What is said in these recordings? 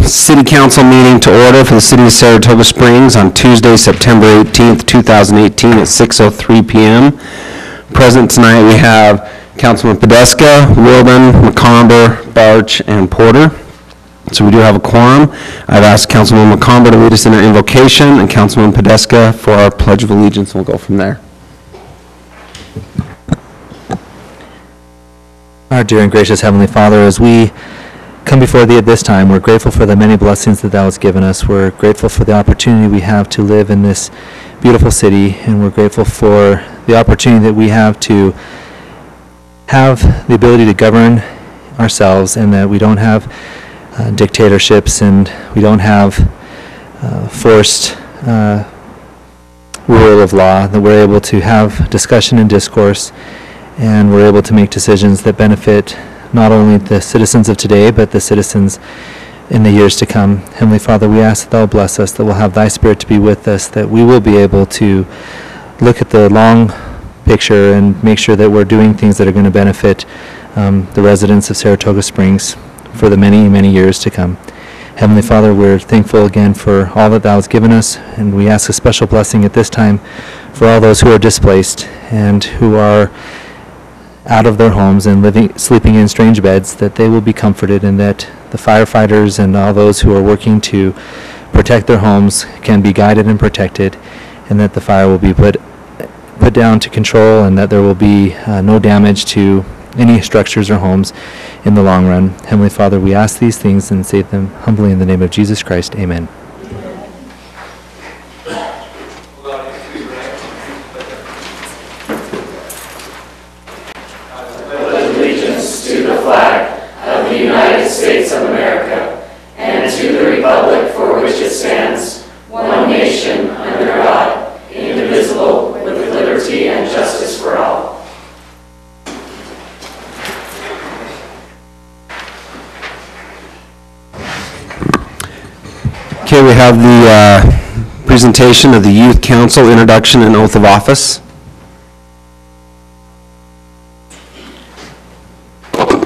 City Council meeting to order for the City of Saratoga Springs on Tuesday, September 18th, 2018 at 6:03 p.m. Present tonight we have Councilman Podeska, Wilden, McComber, Barch, and Porter. So we do have a quorum. I've asked Councilman McComber to lead us in our invocation and Councilman Podeska for our Pledge of Allegiance, and we'll go from there. Our dear and gracious Heavenly Father, as we come before Thee at this time, we're grateful for the many blessings that Thou hast given us. We're grateful for the opportunity we have to live in this beautiful city, and we're grateful for the opportunity that we have to have the ability to govern ourselves, and that we don't have dictatorships, and we don't have forced rule of law, that we're able to have discussion and discourse, and we're able to make decisions that benefit not only the citizens of today, but the citizens in the years to come. Heavenly Father, we ask that Thou bless us, that we'll have Thy Spirit to be with us, that we will be able to look at the long picture and make sure that we're doing things that are going to benefit the residents of Saratoga Springs for the many, many years to come. Heavenly Father, we're thankful again for all that Thou hast given us, and we ask a special blessing at this time for all those who are displaced and who are out of their homes and sleeping in strange beds, that they will be comforted, and that the firefighters and all those who are working to protect their homes can be guided and protected, and that the fire will be put down to control, and that there will be no damage to any structures or homes in the long run. Heavenly Father, we ask these things and say them humbly in the name of Jesus Christ. Amen. States of America, and to the republic for which it stands, one nation, under God, indivisible, with liberty and justice for all. Okay, we have the presentation of the Youth Council Introduction and Oath of Office.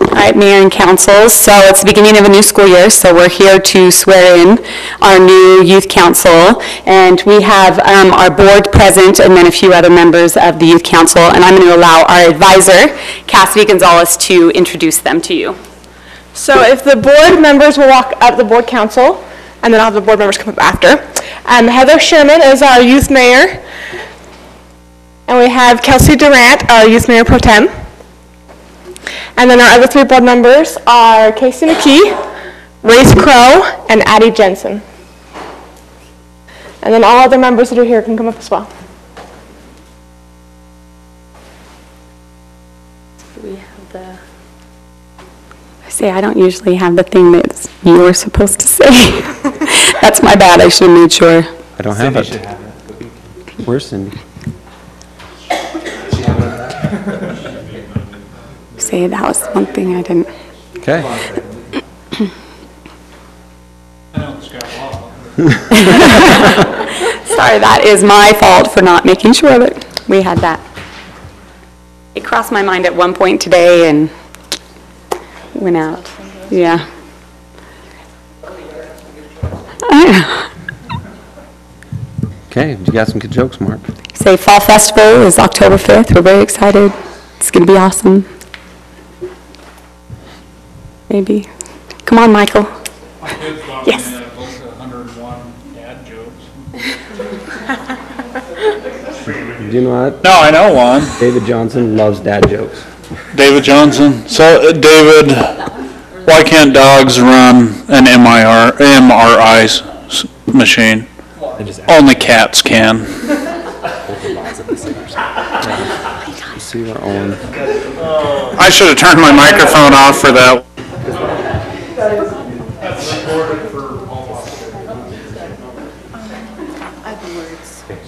All right, Mayor and Council, so it's the beginning of a new school year, so we're here to swear in our new Youth Council, and we have our board present and then a few other members of the Youth Council, and I'm going to allow our advisor, Cassidy Gonzalez, to introduce them to you. So if the board members will walk up the board council, and then I'll have the board members come up after. Heather Sherman is our youth mayor, and we have Kelsey Durant, our youth mayor pro tem. And then our other three board members are Casey McKee, Race Crow, and Addie Jensen. And then all other members that are here can come up as well. We have the... I don't usually have the thing that you're supposed to say. That's my bad. I should have made sure. I don't have it. Where's Cindy? Say that was one thing I didn't. Okay. Sorry, that is my fault for not making sure that we had that. It crossed my mind at one point today and went out. Yeah. Okay, you got some good jokes, Mark. Say Fall Festival is October 5th. We're very excited. It's going to be awesome. Maybe. Come on, Michael. Yes. 101 dad jokes. Do you know what? No, I know one. David Johnson loves dad jokes. David Johnson. So, David, why can't dogs run an MRI machine? Only cats can. See our own. I should have turned my microphone off for that.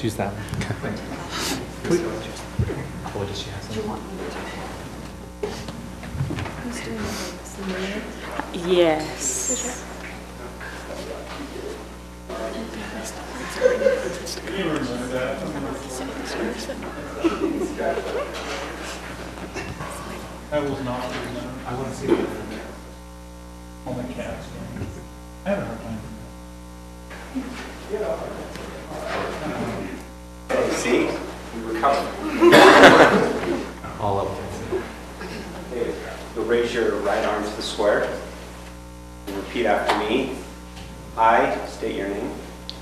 Use that. Yes. That was not. I want to see that. On the cats. I haven't heard swear. And repeat after me. I state your name.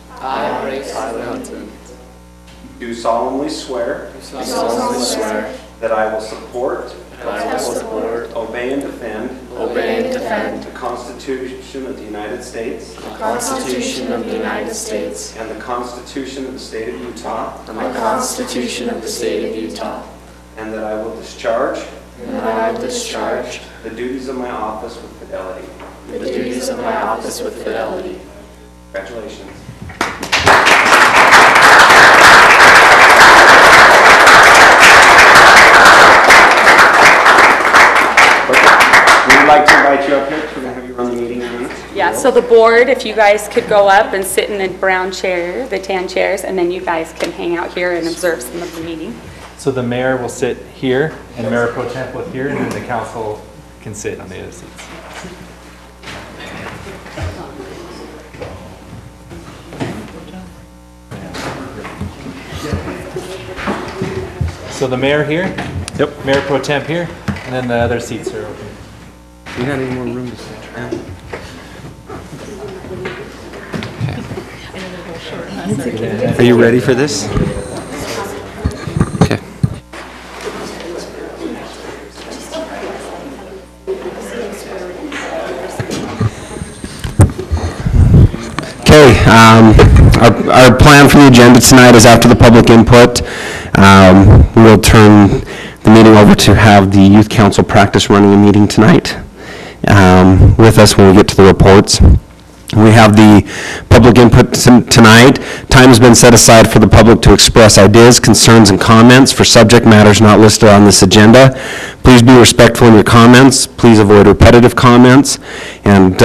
I, Ray Tyler Hudson, Do solemnly swear do solemnly swear that I will support, that I will support, obey, and defend obey, and defend the Constitution of the United States the Constitution of the United States and the Constitution of the State of Utah, and the Constitution of the State of Utah, and that I will discharge and that I will discharge the duties of my office with fidelity. the duties of my office with fidelity. Congratulations. We'd like to invite you up here to have you run the meeting. Yeah, so the board, if you guys could go up and sit in the brown chair, the tan chairs, and then you guys can hang out here and observe some of the meeting. So the mayor will sit here, and Mayor Pro Temp will here, and then the council can sit on the other seats. So the mayor here? Yep. Mayor Pro Temp here, and then the other seats are open. You got any more room to sit down? Are you ready for this? Okay. Okay, our plan for the agenda tonight is after the public input, we'll turn the meeting over to have the youth council practice running a meeting tonight with us when we get to the reports. We have the public input tonight. Time has been set aside for the public to express ideas, concerns, and comments for subject matters not listed on this agenda. Please be respectful in your comments. Please avoid repetitive comments. And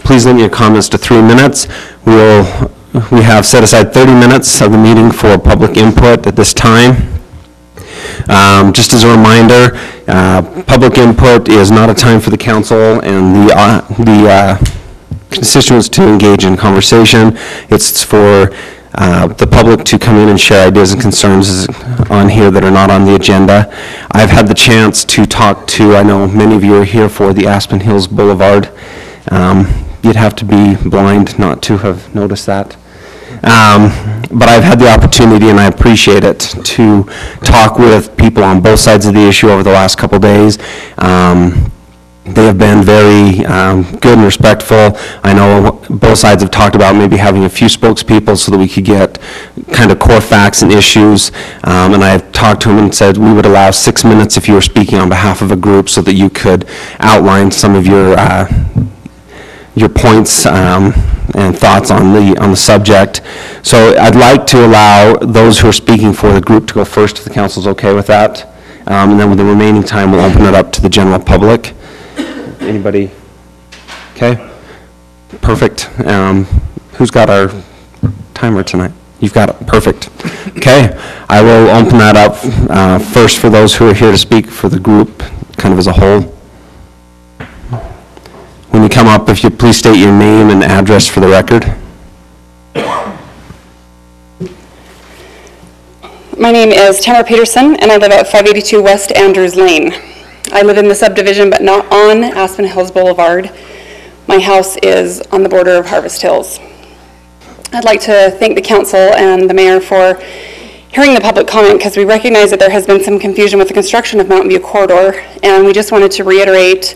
please limit your comments to 3 minutes. We have set aside 30 minutes of the meeting for public input at this time. Just as a reminder, public input is not a time for the council and the constituents to engage in conversation. It's for the public to come in and share ideas and concerns on here that are not on the agenda. I've had the chance to talk to, I know many of you are here for the Aspen Hills Boulevard. You'd have to be blind not to have noticed that. But I've had the opportunity, and I appreciate it, to talk with people on both sides of the issue over the last couple days. They have been very good and respectful. I know both sides have talked about maybe having a few spokespeople so that we could get kind of core facts and issues. And I've talked to them and said we would allow 6 minutes if you were speaking on behalf of a group so that you could outline some of your points and thoughts on the subject. So I'd like to allow those who are speaking for the group to go first, if the council's okay with that. And then with the remaining time, we'll open it up to the general public. Anybody? Okay. Perfect. Who's got our timer tonight? You've got it. Perfect. Okay. I will open that up first for those who are here to speak for the group, kind of as a whole. When you come up, if you please state your name and address for the record. My name is Tamara Peterson, and I live at 582 West Andrews Lane. I live in the subdivision, but not on Aspen Hills Boulevard. My house is on the border of Harvest Hills. I'd like to thank the council and the mayor for hearing the public comment, because we recognize that there has been some confusion with the construction of Mountain View Corridor, and we just wanted to reiterate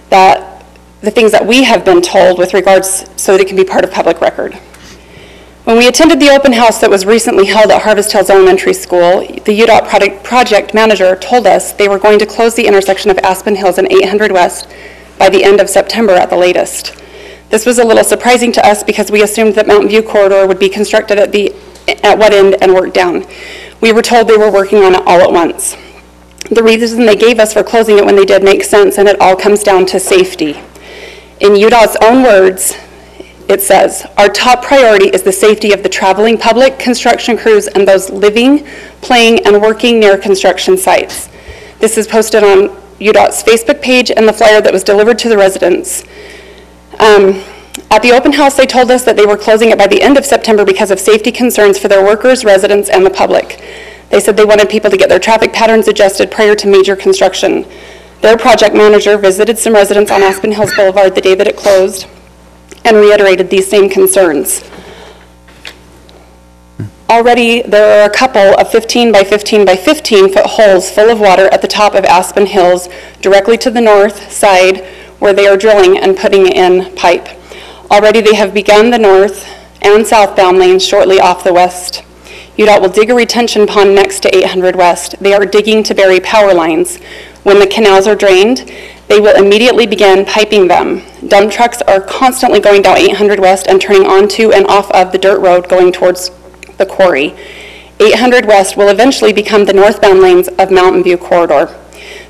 that the things that we have been told with regards so that it can be part of public record. When we attended the open house that was recently held at Harvest Hills Elementary School, the UDOT project manager told us they were going to close the intersection of Aspen Hills and 800 West by the end of September at the latest. This was a little surprising to us because we assumed that Mountain View Corridor would be constructed at one end and worked down. We were told they were working on it all at once. The reason they gave us for closing it when they did makes sense, and it all comes down to safety. In UDOT's own words, it says, "Our top priority is the safety of the traveling public, construction crews, and those living, playing, and working near construction sites." This is posted on UDOT's Facebook page and the flyer that was delivered to the residents. At the open house, they told us that they were closing it by the end of September because of safety concerns for their workers, residents, and the public. They said they wanted people to get their traffic patterns adjusted prior to major construction. Their project manager visited some residents on Aspen Hills Boulevard the day that it closed and reiterated these same concerns. Already, there are a couple of 15 by 15 by 15 foot holes full of water at the top of Aspen Hills, directly to the north side where they are drilling and putting in pipe. Already they have begun the north and southbound lanes shortly off the west. UDOT will dig a retention pond next to 800 West. They are digging to bury power lines. When the canals are drained, they will immediately begin piping them. Dump trucks are constantly going down 800 West and turning onto and off of the dirt road going towards the quarry. 800 West will eventually become the northbound lanes of Mountain View Corridor.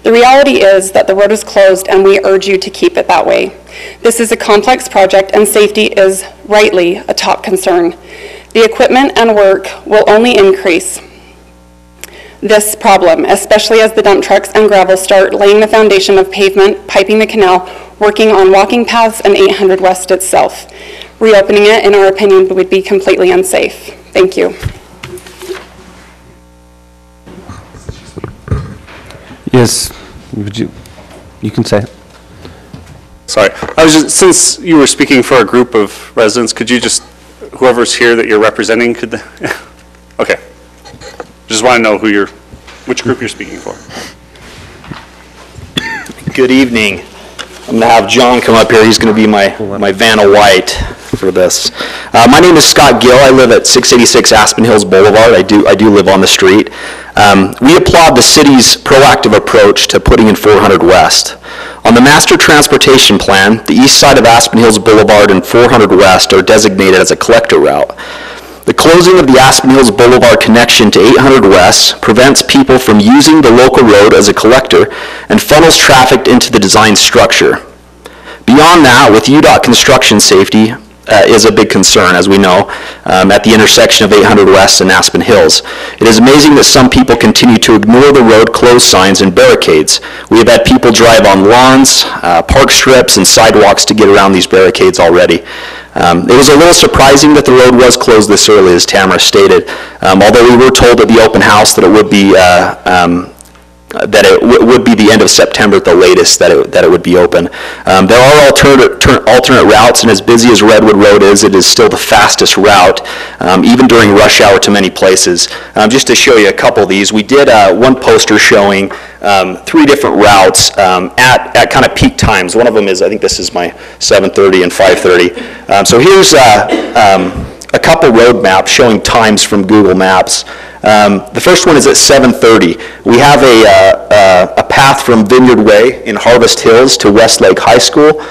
The reality is that the road is closed and we urge you to keep it that way. This is a complex project and safety is rightly a top concern. The equipment and work will only increase this problem, especially as the dump trucks and gravel start laying the foundation of pavement, piping the canal, working on walking paths and 800 West itself. Reopening it, in our opinion, would be completely unsafe. Thank you. Yes, you can say it. Sorry, since you were speaking for a group of residents, could you just, whoever's here that you're representing, okay. Just want to know which group you're speaking for. Good evening. I'm going to have John come up here. He's going to be my Vanna White for this. My name is Scott Gill. I live at 686 Aspen Hills Boulevard. I do live on the street. We applaud the city's proactive approach to putting in 400 West. On the master transportation plan, the east side of Aspen Hills Boulevard and 400 West are designated as a collector route. The closing of the Aspen Hills Boulevard connection to 800 West prevents people from using the local road as a collector and funnels traffic into the design structure. Beyond that, with UDOT construction safety is a big concern, as we know, at the intersection of 800 West and Aspen Hills. It is amazing that some people continue to ignore the road closed signs and barricades. We have had people drive on lawns, park strips, and sidewalks to get around these barricades already. It was a little surprising that the road was closed this early, as Tamara stated, although we were told at the open house that it would be the end of September at the latest that it would be open. There are alternate routes, and as busy as Redwood Road is, it is still the fastest route, even during rush hour to many places. Just to show you a couple of these, we did one poster showing 3 different routes at kind of peak times. One of them is, I think this is my 7:30 and 5:30. So here's a couple road maps showing times from Google Maps. The first one is at 7:30. We have a path from Vineyard Way in Harvest Hills to Westlake High School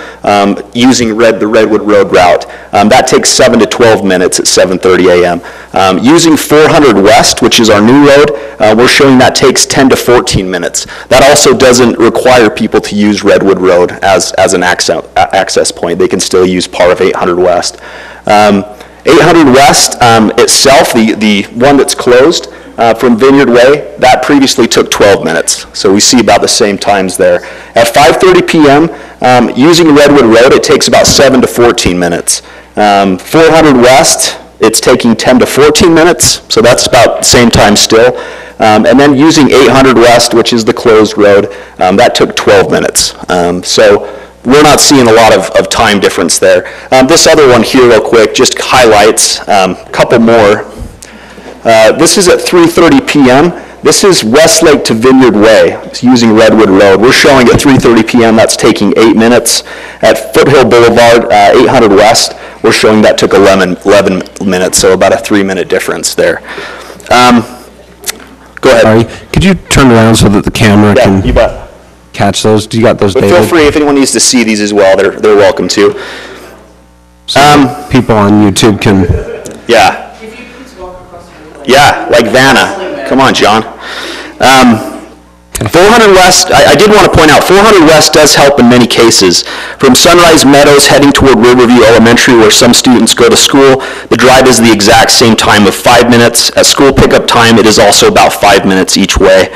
using the Redwood Road route. That takes 7 to 12 minutes at 7:30 a.m. Using 400 West, which is our new road, we're showing that takes 10 to 14 minutes. That also doesn't require people to use Redwood Road as an access point. They can still use part of 800 West. 800 West itself, the one that's closed from Vineyard Way, that previously took 12 minutes. So we see about the same times there. At 5:30 p.m., using Redwood Road, it takes about 7 to 14 minutes. 400 West, it's taking 10 to 14 minutes, so that's about the same time still. And then using 800 West, which is the closed road, that took 12 minutes. So we're not seeing a lot of time difference there. This other one here real quick just highlights a couple more. This is at 3:30 p.m. This is Westlake to Vineyard Way. It's using Redwood Road. We're showing at 3:30 p.m. that's taking 8 minutes. At Foothill Boulevard, 800 West, we're showing that took 11 minutes, so about a 3-minute difference there. Go ahead. Sorry, could you turn around so that the camera Yeah, you can bet. catch those? Do you got those, But David? feel free, if anyone needs to see these as well, they're welcome to. People on YouTube can... Yeah. Yeah, like Vanna. Come on, John. 400 West, I did want to point out, 400 West does help in many cases. From Sunrise Meadows heading toward Riverview Elementary, where some students go to school, the drive is the exact same time of 5 minutes. At school pickup time, it is also about 5 minutes each way.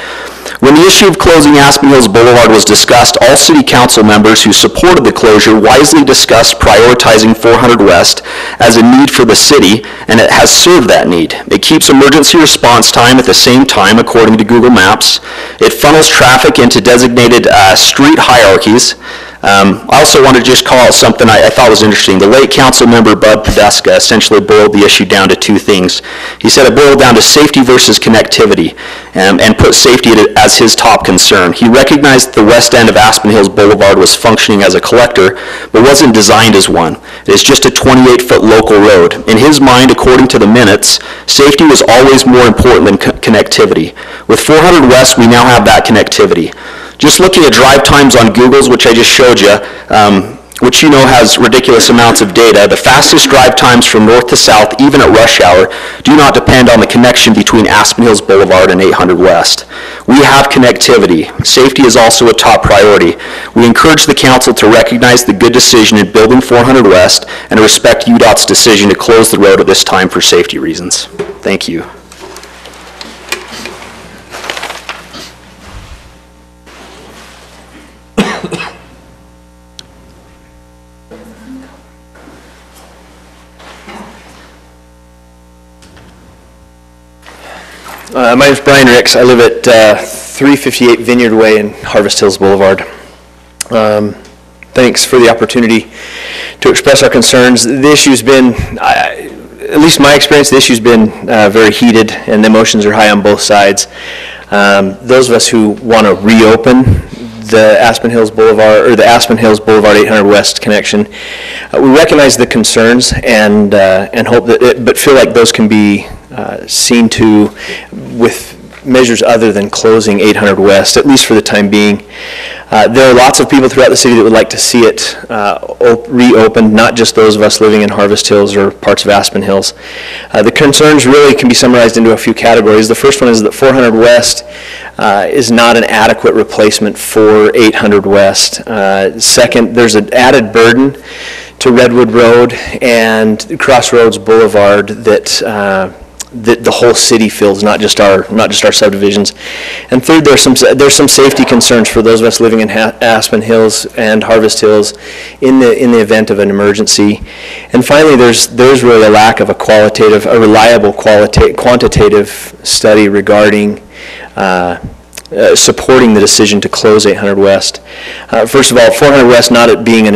When the issue of closing Aspen Hills Boulevard was discussed, all city council members who supported the closure wisely discussed prioritizing 400 West as a need for the city, and it has served that need. It keeps emergency response time at the same time, according to Google Maps. It funnels traffic into designated street hierarchies. I also want to just call out something I thought was interesting. The late council member Bud Podesta essentially boiled the issue down to two things. He said it boiled down to safety versus connectivity, and put safety as his top concern. He recognized the west end of Aspen Hills Boulevard was functioning as a collector, but wasn't designed as one. It is just a 28-foot local road. In his mind, according to the minutes, safety was always more important than connectivity. With 400 West, we now have that connectivity. Just looking at drive times on Google's, which I just showed you, which you know has ridiculous amounts of data, the fastest drive times from north to south, even at rush hour, do not depend on the connection between Aspen Hills Boulevard and 800 West. We have connectivity. Safety is also a top priority. We encourage the council to recognize the good decision in building 400 West and to respect UDOT's decision to close the road at this time for safety reasons. Thank you. My name is Brian Ricks. I live at 358 Vineyard Way in Harvest Hills Boulevard. Thanks for the opportunity to express our concerns. The issue's been, at least my experience, the issue's been very heated and the emotions are high on both sides. Those of us who want to reopen the Aspen Hills Boulevard, or the Aspen Hills Boulevard 800 West connection, we recognize the concerns and hope that but feel like those can be seen to with measures other than closing 800 West, at least for the time being. There are lots of people throughout the city that would like to see it reopened, not just those of us living in Harvest Hills or parts of Aspen Hills. The concerns really can be summarized into a few categories. The first one is that 400 West is not an adequate replacement for 800 West. Second, there's an added burden to Redwood Road and Crossroads Boulevard that the whole city feels, not just our subdivisions. And third, there's some safety concerns for those of us living in Aspen Hills and Harvest Hills in the event of an emergency. And finally, there's really a lack of a reliable quantitative study regarding supporting the decision to close 800 West. First of all, 400 West, not being as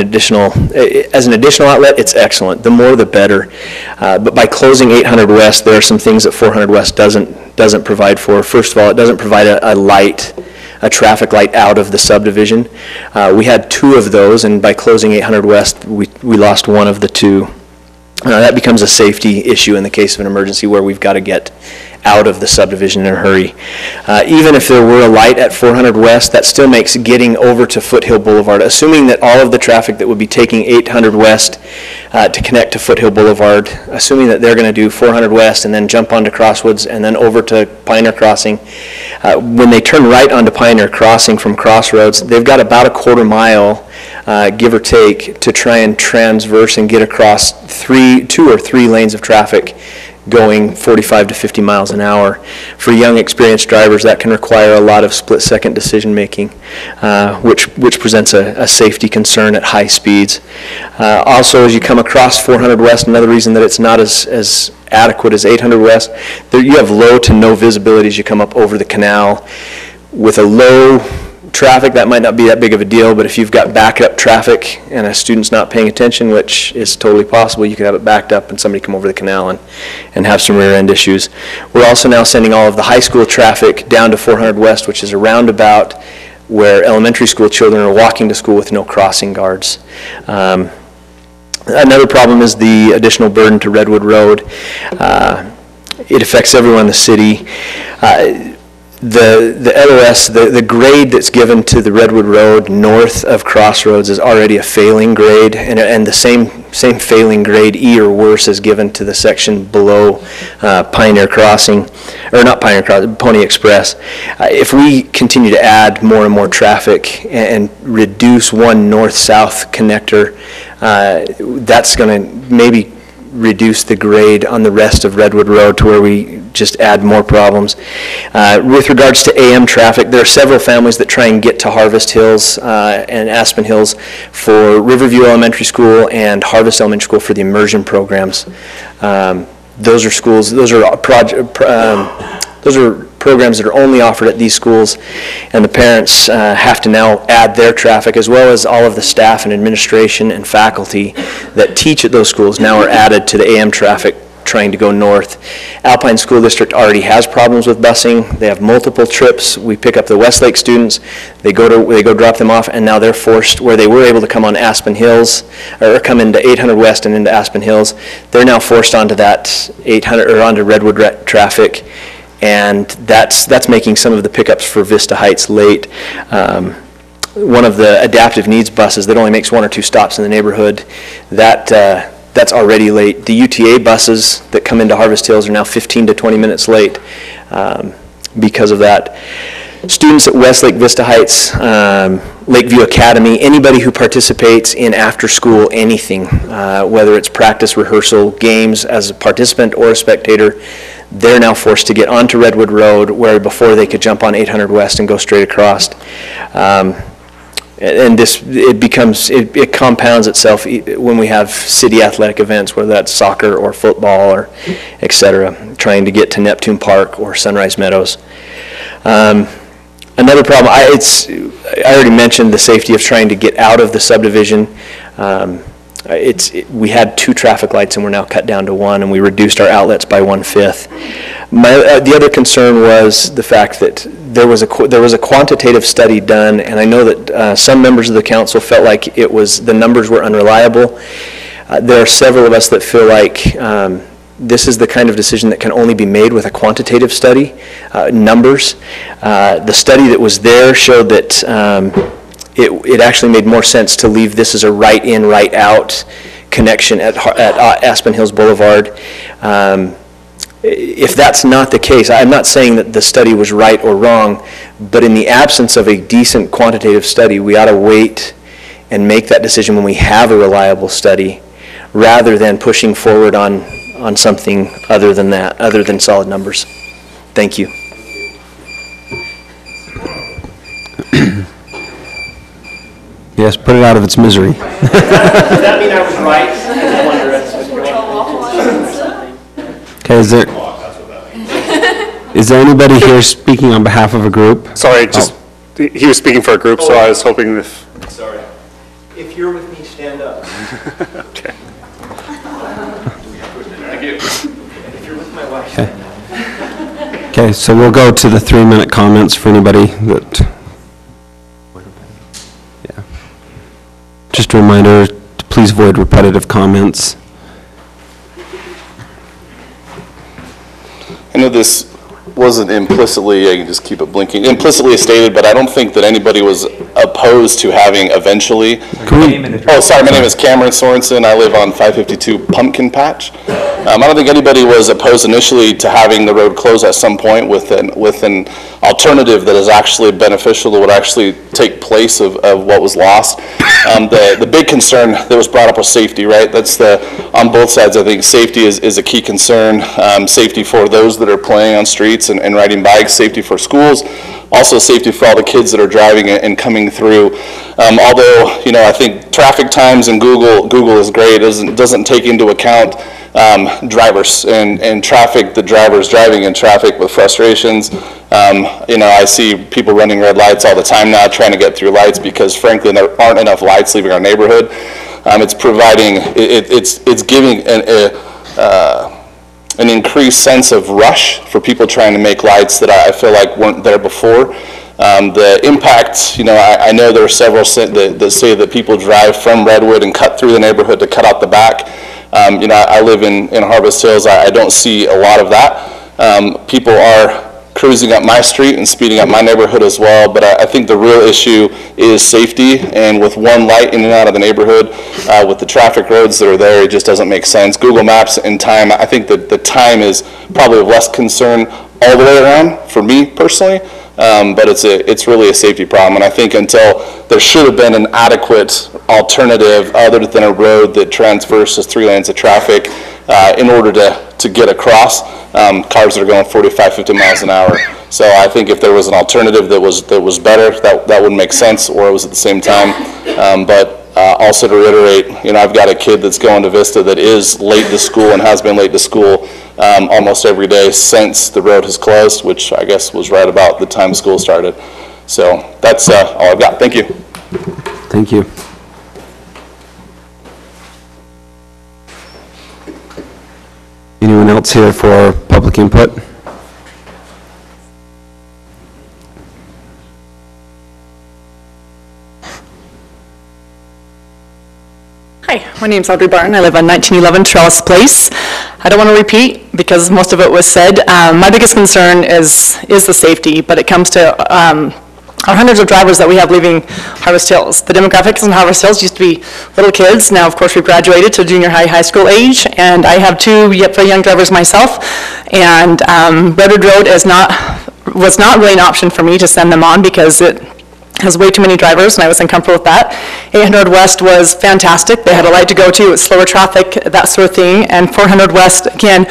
an additional outlet, it's excellent. The more the better. But by closing 800 West, there are some things that 400 West doesn't provide for. First of all, it doesn't provide a traffic light out of the subdivision. We had two of those, and by closing 800 West, we lost one of the two. That becomes a safety issue in the case of an emergency where we've got to get out of the subdivision in a hurry. Even if there were a light at 400 West, that still makes getting over to Foothill Boulevard, assuming that all of the traffic that would be taking 800 West to connect to Foothill Boulevard, assuming that they're going to do 400 West and then jump onto Crosswoods and then over to Pioneer Crossing, when they turn right onto Pioneer Crossing from Crossroads, they've got about a quarter mile, give or take, to try and transverse and get across two or three lanes of traffic going 45 to 50 miles an hour. For young, experienced drivers, that can require a lot of split-second decision-making, which presents a safety concern at high speeds. Also, as you come across 400 West, another reason that it's not as adequate as 800 West, you have low to no visibility as you come up over the canal. With a low traffic, that might not be that big of a deal, but if you've got backup traffic and a student's not paying attention, which is totally possible, you could have it backed up and somebody come over the canal and have some rear end issues. We're also now sending all of the high school traffic down to 400 West, which is a roundabout where elementary school children are walking to school with no crossing guards. Another problem is the additional burden to Redwood Road. It affects everyone in the city. The LOS, the grade that's given to the Redwood Road north of Crossroads is already a failing grade, and the same failing grade, E or worse, is given to the section below Pioneer Crossing, or not Pioneer Crossing, Pony Express. If we continue to add more and more traffic and reduce one north-south connector, that's going to maybe reduce the grade on the rest of Redwood Road to where we just add more problems. With regards to AM traffic, there are several families that try and get to Harvest Hills and Aspen Hills for Riverview Elementary School and Harvest Elementary School for the immersion programs. Those are schools, those are programs that are only offered at these schools, and the parents have to now add their traffic, as well as all of the staff and administration and faculty that teach at those schools now are added to the AM traffic trying to go north. Alpine School District already has problems with busing. They have multiple trips. We pick up the Westlake students, they go drop them off, and now they're forced, where they were able to come on Aspen Hills, or come into 800 West and into Aspen Hills, they're now forced onto that 800, or onto Redwood traffic, and that's making some of the pickups for Vista Heights late. One of the adaptive needs buses that only makes 1 or 2 stops in the neighborhood, that's already late. The UTA buses that come into Harvest Hills are now 15 to 20 minutes late because of that. Students at Westlake, Vista Heights, Lakeview Academy, anybody who participates in after-school anything, whether it's practice, rehearsal, games as a participant or a spectator, they're now forced to get onto Redwood Road, where before they could jump on 800 West and go straight across. And it compounds itself when we have city athletic events, whether that's soccer or football or et cetera, trying to get to Neptune Park or Sunrise Meadows. Another problem, I already mentioned the safety of trying to get out of the subdivision. We had 2 traffic lights and we're now cut down to 1, and we reduced our outlets by 1/5. The other concern was the fact that there was a quantitative study done, and I know that some members of the council felt like the numbers were unreliable. There are several of us that feel like this is the kind of decision that can only be made with a quantitative study, numbers. The study that was there showed that it actually made more sense to leave this as a right-in, right-out connection at Aspen Hills Boulevard. If that's not the case, I'm not saying that the study was right or wrong, but in the absence of a decent quantitative study, we ought to wait and make that decision when we have a reliable study, rather than pushing forward on something other than that, other than solid numbers. Thank you. Yes, put it out of its misery. Does that mean I was right? Okay, is there anybody here speaking on behalf of a group? Sorry, he was speaking for a group, so I was hoping if... Sorry. If you're with me, stand up. Okay. Thank you. If you're with my wife, stand up. Okay, so we'll go to the 3-minute comments for anybody that... Yeah. Just a reminder, to please avoid repetitive comments. I know this wasn't implicitly, I can just keep it blinking, implicitly stated, but I don't think that anybody was opposed to having eventually. Oh, sorry, my name is Cameron Sorensen. I live on 552 Pumpkin Patch. I don't think anybody was opposed initially to having the road closed at some point with an alternative that is actually beneficial, that would actually take place of what was lost. The big concern that was brought up was safety, right? That's on both sides. I think safety is a key concern. Safety for those that are playing on streets and riding bikes, safety for schools, also safety for all the kids that are driving and coming through. Although, I think traffic times and Google is great, doesn't take into account drivers and traffic, the drivers driving in traffic with frustrations. I see people running red lights all the time now, trying to get through lights because frankly there aren't enough lights leaving our neighborhood. It's giving an increased sense of rush for people trying to make lights that I feel like weren't there before. The impact, I know there are several that say that people drive from Redwood and cut through the neighborhood to cut out the back. I live in Harvest Hills. I don't see a lot of that. People are cruising up my street and speeding up my neighborhood as well. But I think the real issue is safety, and with one light in and out of the neighborhood, with the traffic roads that are there, it just doesn't make sense. Google Maps and time, I think that the time is probably of less concern all the way around for me personally, but it's really a safety problem. And I think until there should have been an adequate alternative other than a road that traverses 3 lanes of traffic in order to get across, cars that are going 45, 50 miles an hour. So I think if there was an alternative that was better, that would make sense, or it was at the same time. But also to reiterate, I've got a kid that's going to Vista that is late to school and has been late to school almost every day since the road has closed, which I guess was right about the time school started. So that's all I've got. Thank you. Thank you. Anyone else here for public input? Hi, my name's Audrey Barton. I live on 1911 Trellis Place. I don't want to repeat because most of it was said. My biggest concern is the safety, but it comes to our hundreds of drivers that we have leaving Harvest Hills. The demographics in Harvest Hills used to be little kids. Now, of course, we've graduated to junior high school age, and I have 2 very young drivers myself, and Redwood Road was not really an option for me to send them on because it has way too many drivers, and I was uncomfortable with that. 800 West was fantastic. They had a light to go to, it's slower traffic, that sort of thing. And 400 West, again,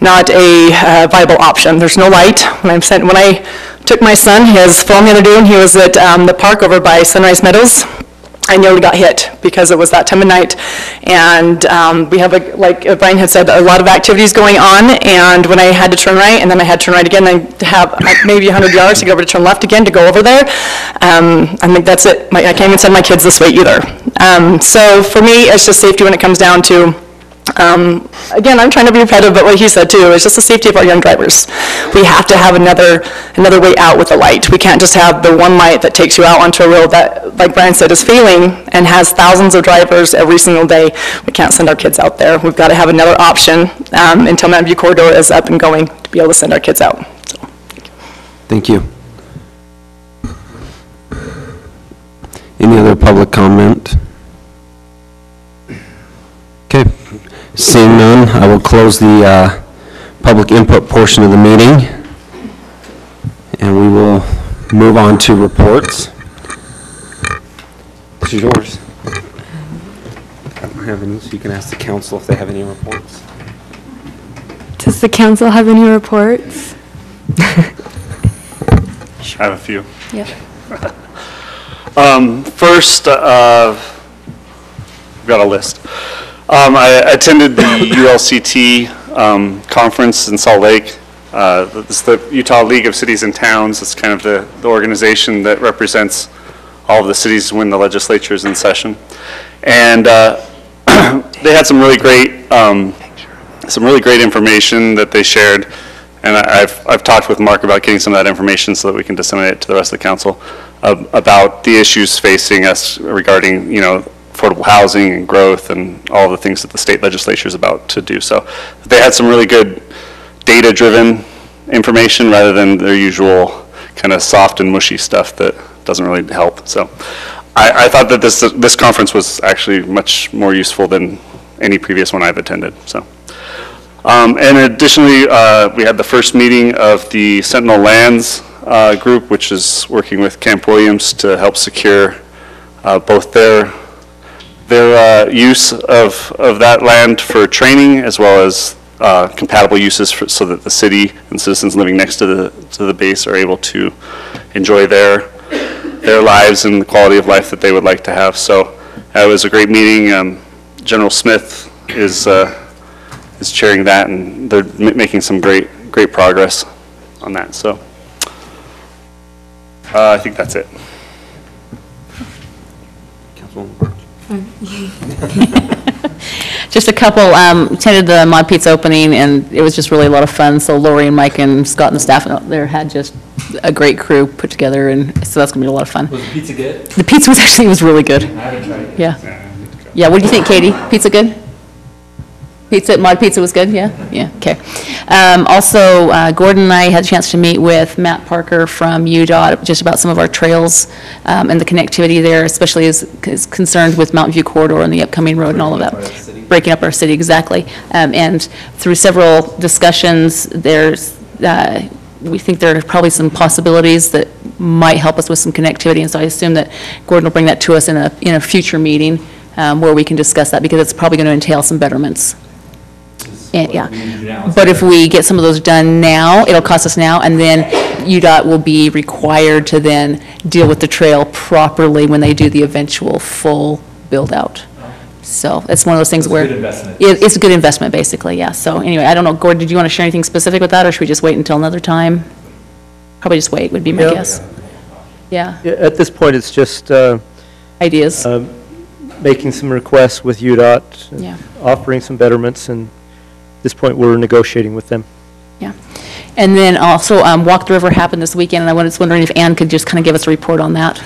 not a viable option. There's no light. When I took my son, his phone the other day, and he was at the park over by Sunrise Meadows, I nearly got hit because it was that time of night. And we have, like Brian had said, a lot of activities going on. And when I had to turn right, and then I had to turn right again, then to have maybe 100 yards to go over to turn left again to go over there, I think that's it. I can't even send my kids this way either. So for me, it's just safety when it comes down to, again, I'm trying to be repetitive, but what he said too, is just the safety of our young drivers. We have to have another way out with the light. We can't just have the one light that takes you out onto a road that, like Brian said, is failing and has thousands of drivers every single day. We can't send our kids out there. We've got to have another option until Mountain View Corridor is up and going to be able to send our kids out. So. Thank you. Any other public comment? Okay. Seeing none, I will close the public input portion of the meeting, and we will move on to reports. This is yours. I don't have any, so you can ask the council if they have any reports. Does the council have any reports? I have a few. Yeah. First, we've got a list. I attended the ULCT conference in Salt Lake. It's the Utah League of Cities and Towns. It's kind of the organization that represents all of the cities when the legislature is in session. And they had some really great information that they shared. And I've talked with Mark about getting some of that information so that we can disseminate it to the rest of the council about the issues facing us regarding, affordable housing and growth and all the things that the state legislature is about to do. So they had some really good data-driven information rather than their usual kind of soft and mushy stuff that doesn't really help. So I thought that this conference was actually much more useful than any previous one I've attended. So. And additionally, we had the first meeting of the Sentinel Lands group, which is working with Camp Williams to help secure both their use of that land for training as well as compatible uses so that the city and citizens living next to the base are able to enjoy their lives and the quality of life that they would like to have. So it was a great meeting. General Smith is chairing that, and they're making some great progress on that. So I think that's it. Just a couple, attended the Mod Pizza opening, and it was just really a lot of fun. So Lori and Mike and Scott and the staff out there had just a great crew put together, and so that's going to be a lot of fun. Was the pizza good? The pizza was really good. I haven't tried it. Yeah. Yeah, what do you think, Katie? Pizza good? Pizza, Mod Pizza was good, yeah? Yeah, okay. Also, Gordon and I had a chance to meet with Matt Parker from UDOT, just about some of our trails and the connectivity there, especially as concerned with Mountain View Corridor and the upcoming road and all of that. Breaking up our city, exactly. And through several discussions, we think there are probably some possibilities that might help us with some connectivity, and so I assume that Gordon will bring that to us in a future meeting where we can discuss that, because it's probably going to entail some betterments. And, yeah, but if we get some of those done now, it'll cost us now, and then UDOT will be required to then deal with the trail properly when they do the eventual full build-out. So it's one of those things where it's a good investment, basically, yeah. So anyway, I don't know, Gordon, did you want to share anything specific with that, or should we just wait until another time? Probably just wait, would be my guess. Yeah. At this point, it's just ideas. Making some requests with UDOT, Yeah. offering some betterments, and at this point, we're negotiating with them. Yeah. And then also, Walk the River happened this weekend, and I was wondering if Ann could just kind of give us a report on that.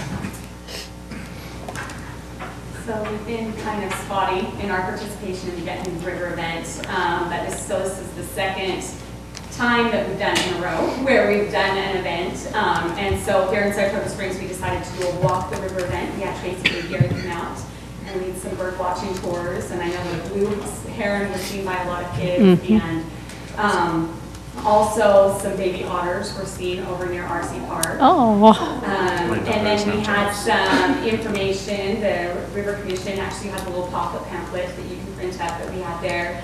So we've been kind of spotty in our participation in the Benton River event, but this is the second time that we've done in a row where we've done an event. And so here in Saratoga Springs, we decided to do a Walk the River event. We had basically Gary come out and lead some bird watching tours, and I know the blue heron was seen by a lot of kids, and also some baby otters were seen over near RC Park. Oh. And then we had some information. The River Commission actually has a little pop-up pamphlet that you can print up that we had there.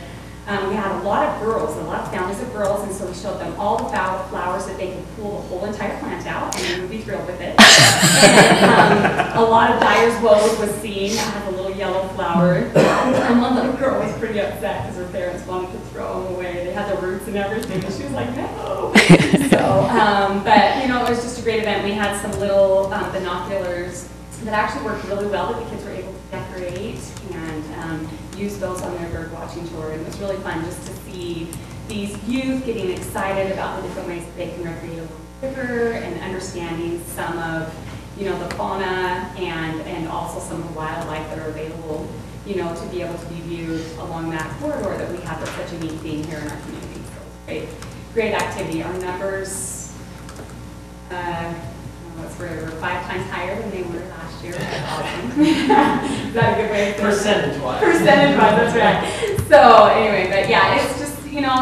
We had a lot of girls, a lot of families of girls, and so we showed them all the flowers that they could pull the whole entire plant out, and they would be thrilled with it. And a lot of Dyer's Woad was seen, that had a little yellow flower. And one little girl was pretty upset because her parents wanted to throw them away. They had the roots and everything, and she was like, no. So, but, you know, it was just a great event. We had some little binoculars that actually worked really well that the kids were able to decorate and use those on their bird watching tour, and it was really fun just to see these youth getting excited about the different ways that they can recreate a river and understanding some of, you know, the fauna and also some of the wildlife that are available, you know, to be able to be viewed along that corridor that we have that's such a neat thing here in our community. So it's great activity. Our numbers, we're 5 times higher than they were last year. That's awesome. Is that a good way to say it? Percentage-wise. Percentage-wise, that's right. So anyway, but yeah, it's just, you know,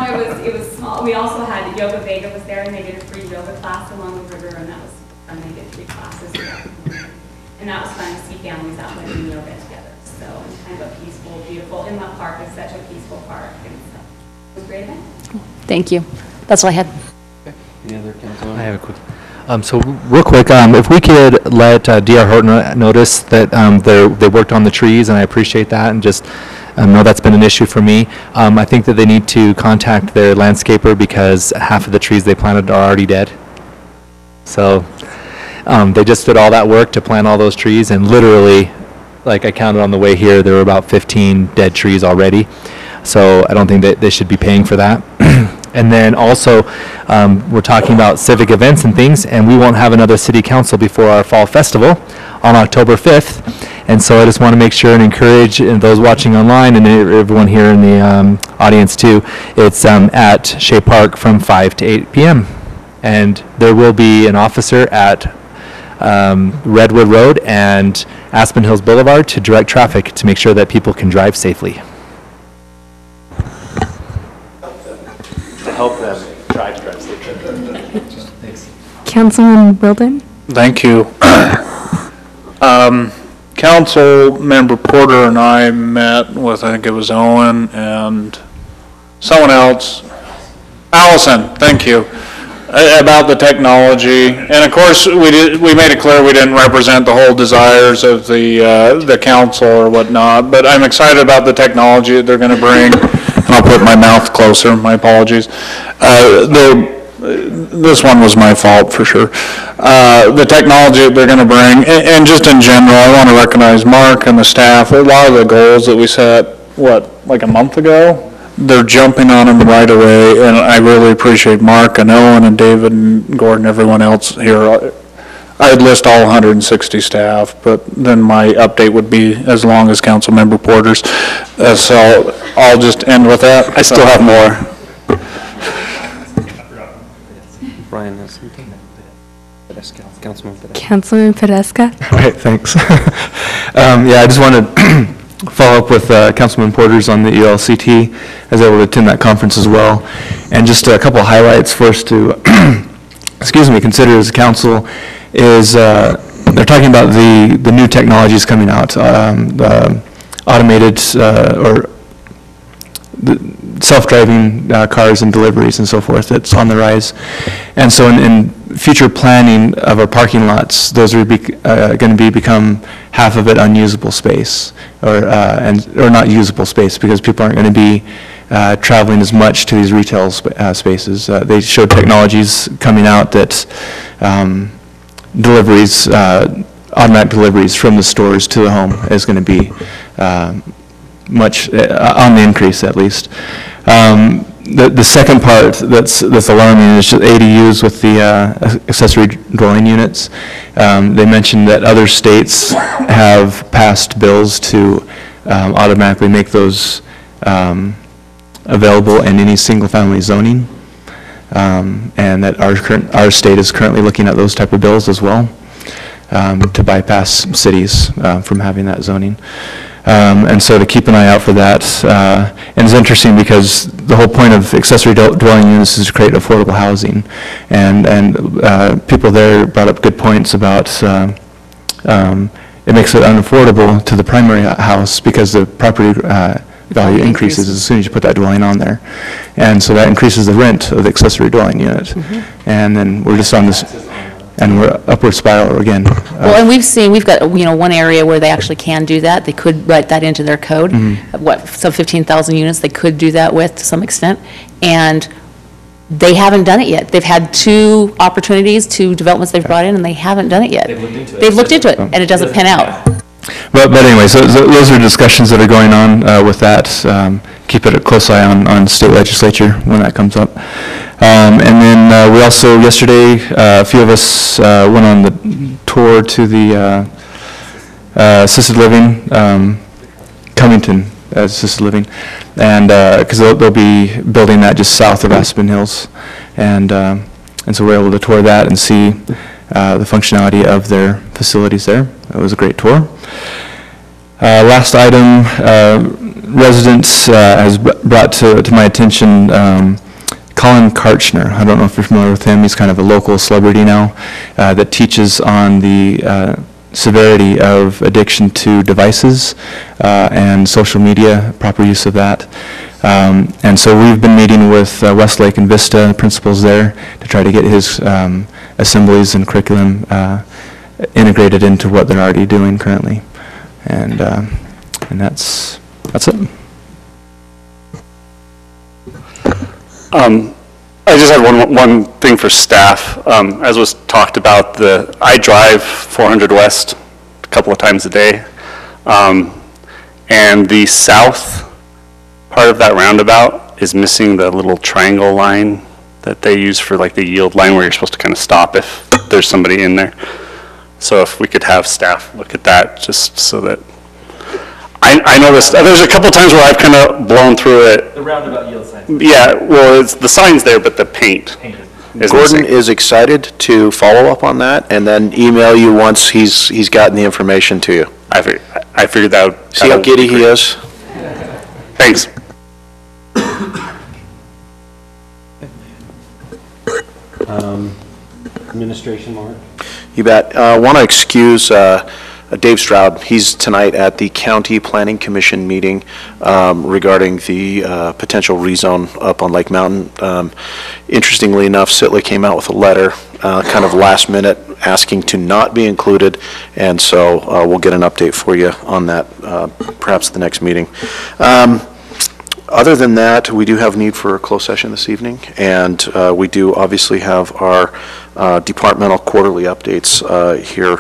it was small. We also had Yoga Vega was there, and they did a free yoga class along the river, and that was fun. They did 3 classes. And that was fun to see families out doing yoga together. So it's kind of a peaceful, beautiful, Inlet Park is such a peaceful park, and so it was a great event. Thank you. That's all I had. Any other council? I have a quick. So real quick, if we could let DR Horton notice that they worked on the trees, and I appreciate that, and just know that's been an issue for me. I think that they need to contact their landscaper because half of the trees they planted are already dead. So they just did all that work to plant all those trees, and literally, like I counted on the way here, there were about 15 dead trees already. So I don't think that they should be paying for that. And then also, we're talking about civic events and things, and we won't have another city council before our fall festival on October 5th. And so I just want to make sure and encourage those watching online and everyone here in the audience too. It's at Shea Park from 5 to 8 p.m. And there will be an officer at Redwood Road and Aspen Hills Boulevard to direct traffic to make sure that people can drive safely. Help them drive safely. Thanks. Councilman Wilden? Thank you. Council member Porter and I met with, I think it was Owen and someone else, Allison, thank you, about the technology. And of course, we made it clear we didn't represent the whole desires of the council or whatnot, but I'm excited about the technology that they're going to bring. And I'll put my mouth closer, my apologies. This one was my fault for sure. The technology that they're going to bring, and just in general, I want to recognize Mark and the staff. A lot of the goals that we set, like a month ago, they're jumping on them right away, and I really appreciate Mark and Owen and David and Gordon, everyone else here. I'd list all 160 staff, but then my update would be as long as Councilmember Porter's. So I'll just end with that. I still have more. Brian has something. Councilman Podesta. Councilman Podesta? All right, thanks. Yeah, I just want to follow up with Councilman Porter's on the ELCT. I was able to attend that conference as well. And just a couple of highlights for us to, consider as a council is they're talking about the new technologies coming out, the automated or the self-driving cars and deliveries and so forth that's on the rise. And so in future planning of our parking lots, those are going to become half of it unusable space or not usable space because people aren't going to be traveling as much to these retail spaces. They showed technologies coming out that automatic deliveries from the stores to the home is going to be much on the increase at least. The second part that's alarming is just ADUs with the accessory dwelling units. They mentioned that other states have passed bills to automatically make those available in any single-family zoning, and that our state is currently looking at those type of bills as well to bypass cities from having that zoning. And so to keep an eye out for that. And it's interesting because the whole point of accessory dwelling units is to create affordable housing. And people there brought up good points about it makes it unaffordable to the primary house because the property value increases as soon as you put that dwelling on there. And so that increases the rent of the accessory dwelling unit. And then we're just on this, and we're upward spiral again. Well, and we've got, one area where they actually can do that. They could write that into their code. Some 15,000 units they could do that with to some extent. And they haven't done it yet. They've had 2 opportunities, 2 developments they've brought in, and they haven't done it yet. They've looked into it, and it doesn't pan out. But anyway, so those are discussions that are going on with that. Keep it a close eye on state legislature when that comes up. And then we also, yesterday, a few of us went on the tour to the assisted living, Cummington assisted living, and because they'll be building that just south of Aspen Hills. And so we're able to tour that and see the functionality of their facilities there. It was a great tour. Last item, residents has brought to my attention Colin Karchner. I don't know if you're familiar with him. He's kind of a local celebrity now that teaches on the severity of addiction to devices and social media, proper use of that. And so we've been meeting with Westlake and Vista principals there to try to get his assemblies and curriculum integrated into what they're already doing currently. And that's it. I just had one thing for staff. As was talked about, I drive 400 West a couple of times a day. And the south part of that roundabout is missing the little triangle line that they use for like the yield line where you're supposed to kind of stop if there's somebody in there. So if we could have staff look at that just so that, I noticed, there's a couple times where I've kind of blown through it. The roundabout yield sign. Yeah, well, the sign's there, but the paint is Gordon missing. is excited to follow up on that and then email you once he's gotten the information to you. I figured that would. See how giddy he is? Thanks. Administration, Mark? You bet. I want to excuse Dave Stroud. He's tonight at the County Planning Commission meeting regarding the potential rezone up on Lake Mountain. Interestingly enough, Sitley came out with a letter kind of last minute asking to not be included, and so we'll get an update for you on that perhaps at the next meeting. Other than that, we do have need for a closed session this evening, and we do obviously have our departmental quarterly updates here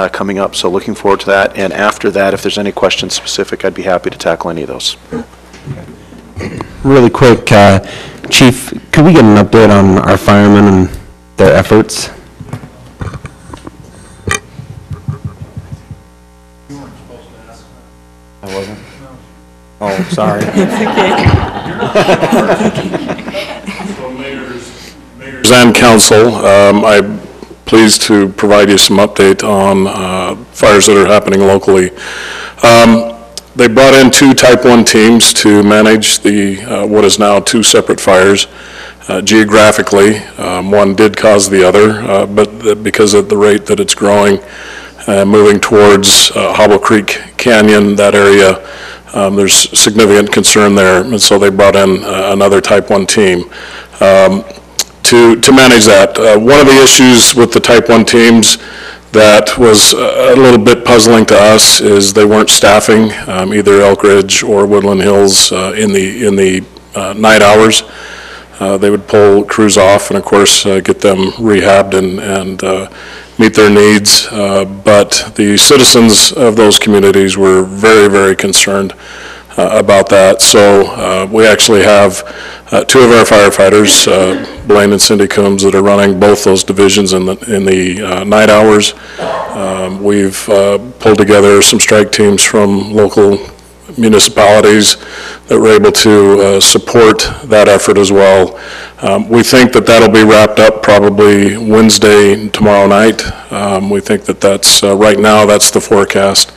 coming up, so looking forward to that. And after that, if there's any questions specific, I'd be happy to tackle any of those. Really quick, Chief, could we get an update on our firemen and their efforts? sorry. Mayors and council, I'm pleased to provide you some update on fires that are happening locally. They brought in 2 Type 1 teams to manage the what is now 2 separate fires. Geographically, one did cause the other, but because of the rate that it's growing, moving towards Hobble Creek Canyon, that area, there's significant concern there, and so they brought in another Type 1 team to manage that. One of the issues with the Type 1 teams that was a little bit puzzling to us is they weren't staffing either Elk Ridge or Woodland Hills in the night hours. They would pull crews off and, of course, get them rehabbed and meet their needs. But the citizens of those communities were very, very concerned about that. So we actually have 2 of our firefighters, Blaine and Cindy Coombs, that are running both those divisions in the night hours. We've pulled together some strike teams from local municipalities that were able to support that effort as well. We think that that'll be wrapped up probably Wednesday, tomorrow night. We think that that's, right now, that's the forecast.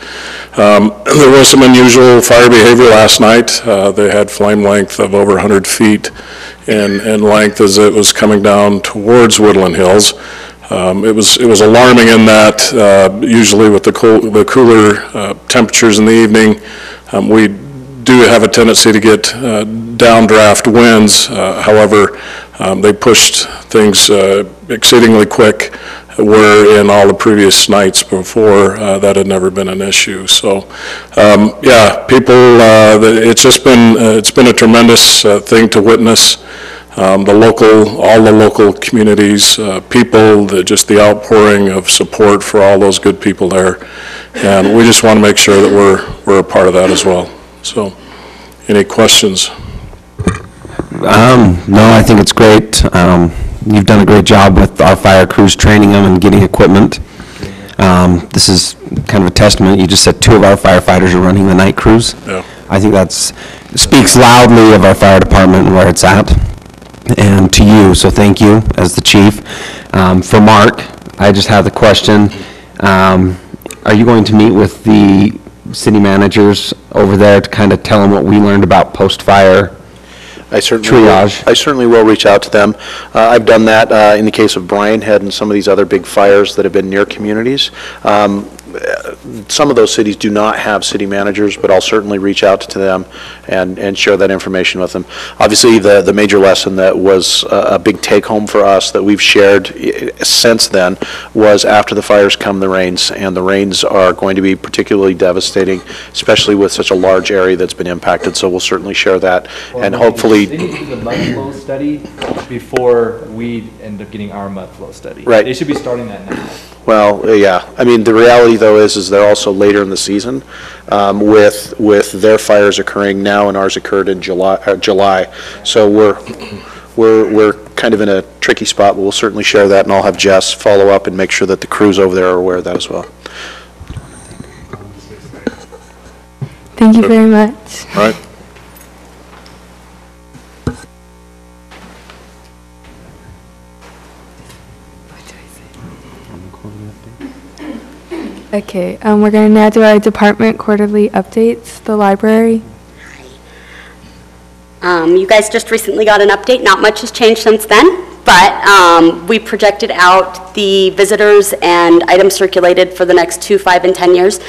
There was some unusual fire behavior last night. They had flame length of over 100 feet in length as it was coming down towards Woodland Hills. It was alarming in that usually with the cooler temperatures in the evening, we do have a tendency to get downdraft winds. However, they pushed things exceedingly quick, where in all the previous nights before that had never been an issue. So, yeah, people, it's been a tremendous thing to witness. All the local communities, people, just the outpouring of support for all those good people there. And we just want to make sure that we're a part of that as well. So, any questions? No, I think it's great. You've done a great job with our fire crews, training them and getting equipment. This is kind of a testament. You just said 2 of our firefighters are running the night crews. Yeah. I think that speaks loudly of our fire department and where it's at. And to you, so thank you as the chief. For Mark, I just have the question. Are you going to meet with the city managers over there to kind of tell them what we learned about post-fire triage? I certainly will reach out to them. I've done that in the case of Bryan Head and some of these other big fires that have been near communities. Some of those cities do not have city managers, but I'll certainly reach out to them and share that information with them. Obviously, the major lesson that was a big take-home for us that we've shared since then was after the fires come the rains, and the rains are going to be particularly devastating, especially with such a large area that's been impacted. So we'll certainly share that, and hopefully... They need to do the mud flow study before we end up getting our mud flow study. Right. They should be starting that now. Well, yeah. I mean, the reality, though, is they're also later in the season with their fires occurring now, and ours occurred in July. So we're kind of in a tricky spot, but we'll certainly share that, and I'll have Jess follow up and make sure that the crews over there are aware of that as well. Thank you very much. All right. Okay, we're going to now do our department quarterly updates, the library. You guys just recently got an update. Not much has changed since then, but we projected out the visitors and items circulated for the next 2, 5, and 10 years.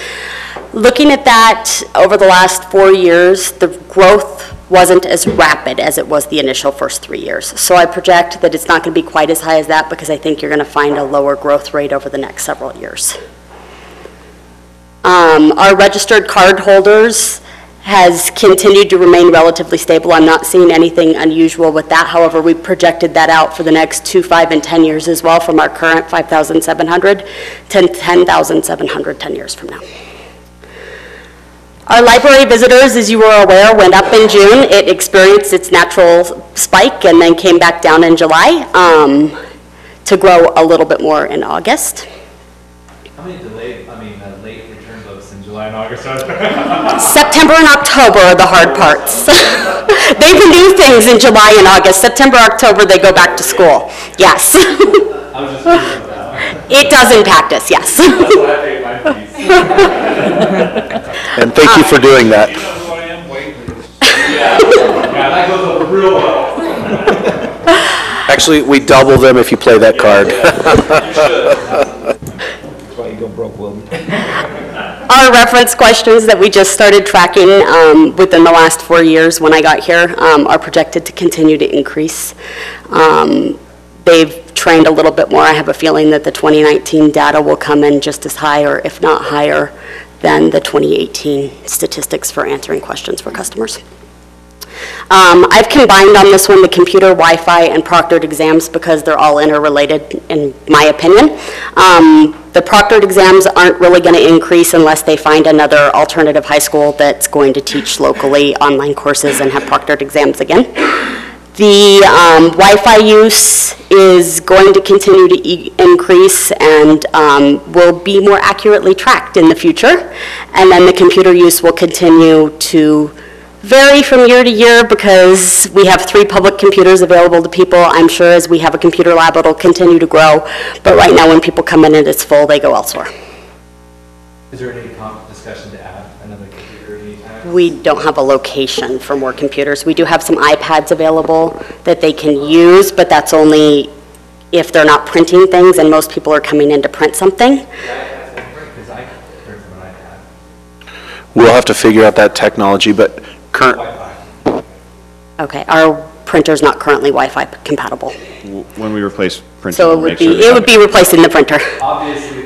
Looking at that over the last 4 years, the growth wasn't as rapid as it was the initial first 3 years. So I project that it's not going to be quite as high as that because I think you're going to find a lower growth rate over the next several years. Our registered card holders has continued to remain relatively stable. I'm not seeing anything unusual with that. However, we projected that out for the next 2, 5, and 10 years as well, from our current 5,700 to 10,700 10 years from now. Our library visitors, as you were aware, went up in June. It experienced its natural spike and then came back down in July to grow a little bit more in August. How many late return votes in July July and August are? September and October are the hard parts. They can do things in July and August. September, October, they go back to school. Yes. I was just curious about that. It does impact us, yes. That's why I paid my fees. And thank you for doing that. Yeah, that goes over real well. Actually, we double them if you play that card. That's why you go broke, Will. Our reference questions that we just started tracking within the last 4 years when I got here are projected to continue to increase. They've trained a little bit more. I have a feeling that the 2019 data will come in just as high, or if not higher, than the 2018 statistics for answering questions for customers. I've combined on this one the computer, Wi-Fi, and proctored exams because they're all interrelated, in my opinion. The proctored exams aren't really going to increase unless they find another alternative high school that's going to teach locally online courses and have proctored exams again. The Wi-Fi use is going to continue to increase and will be more accurately tracked in the future. And then the computer use will continue to vary from year to year because we have 3 public computers available to people. I'm sure as we have a computer lab, it'll continue to grow. But right now, when people come in and it's full, they go elsewhere. Is there any discussion to add another computer anytime? We don't have a location for more computers. We do have some iPads available that they can use, but that's only if they're not printing things and most people are coming in to print something. We'll have to figure out that technology, but Okay, our printer's not currently Wi-Fi compatible. When we replace printing, So we'll make sure it would be replacing the printer. Obviously,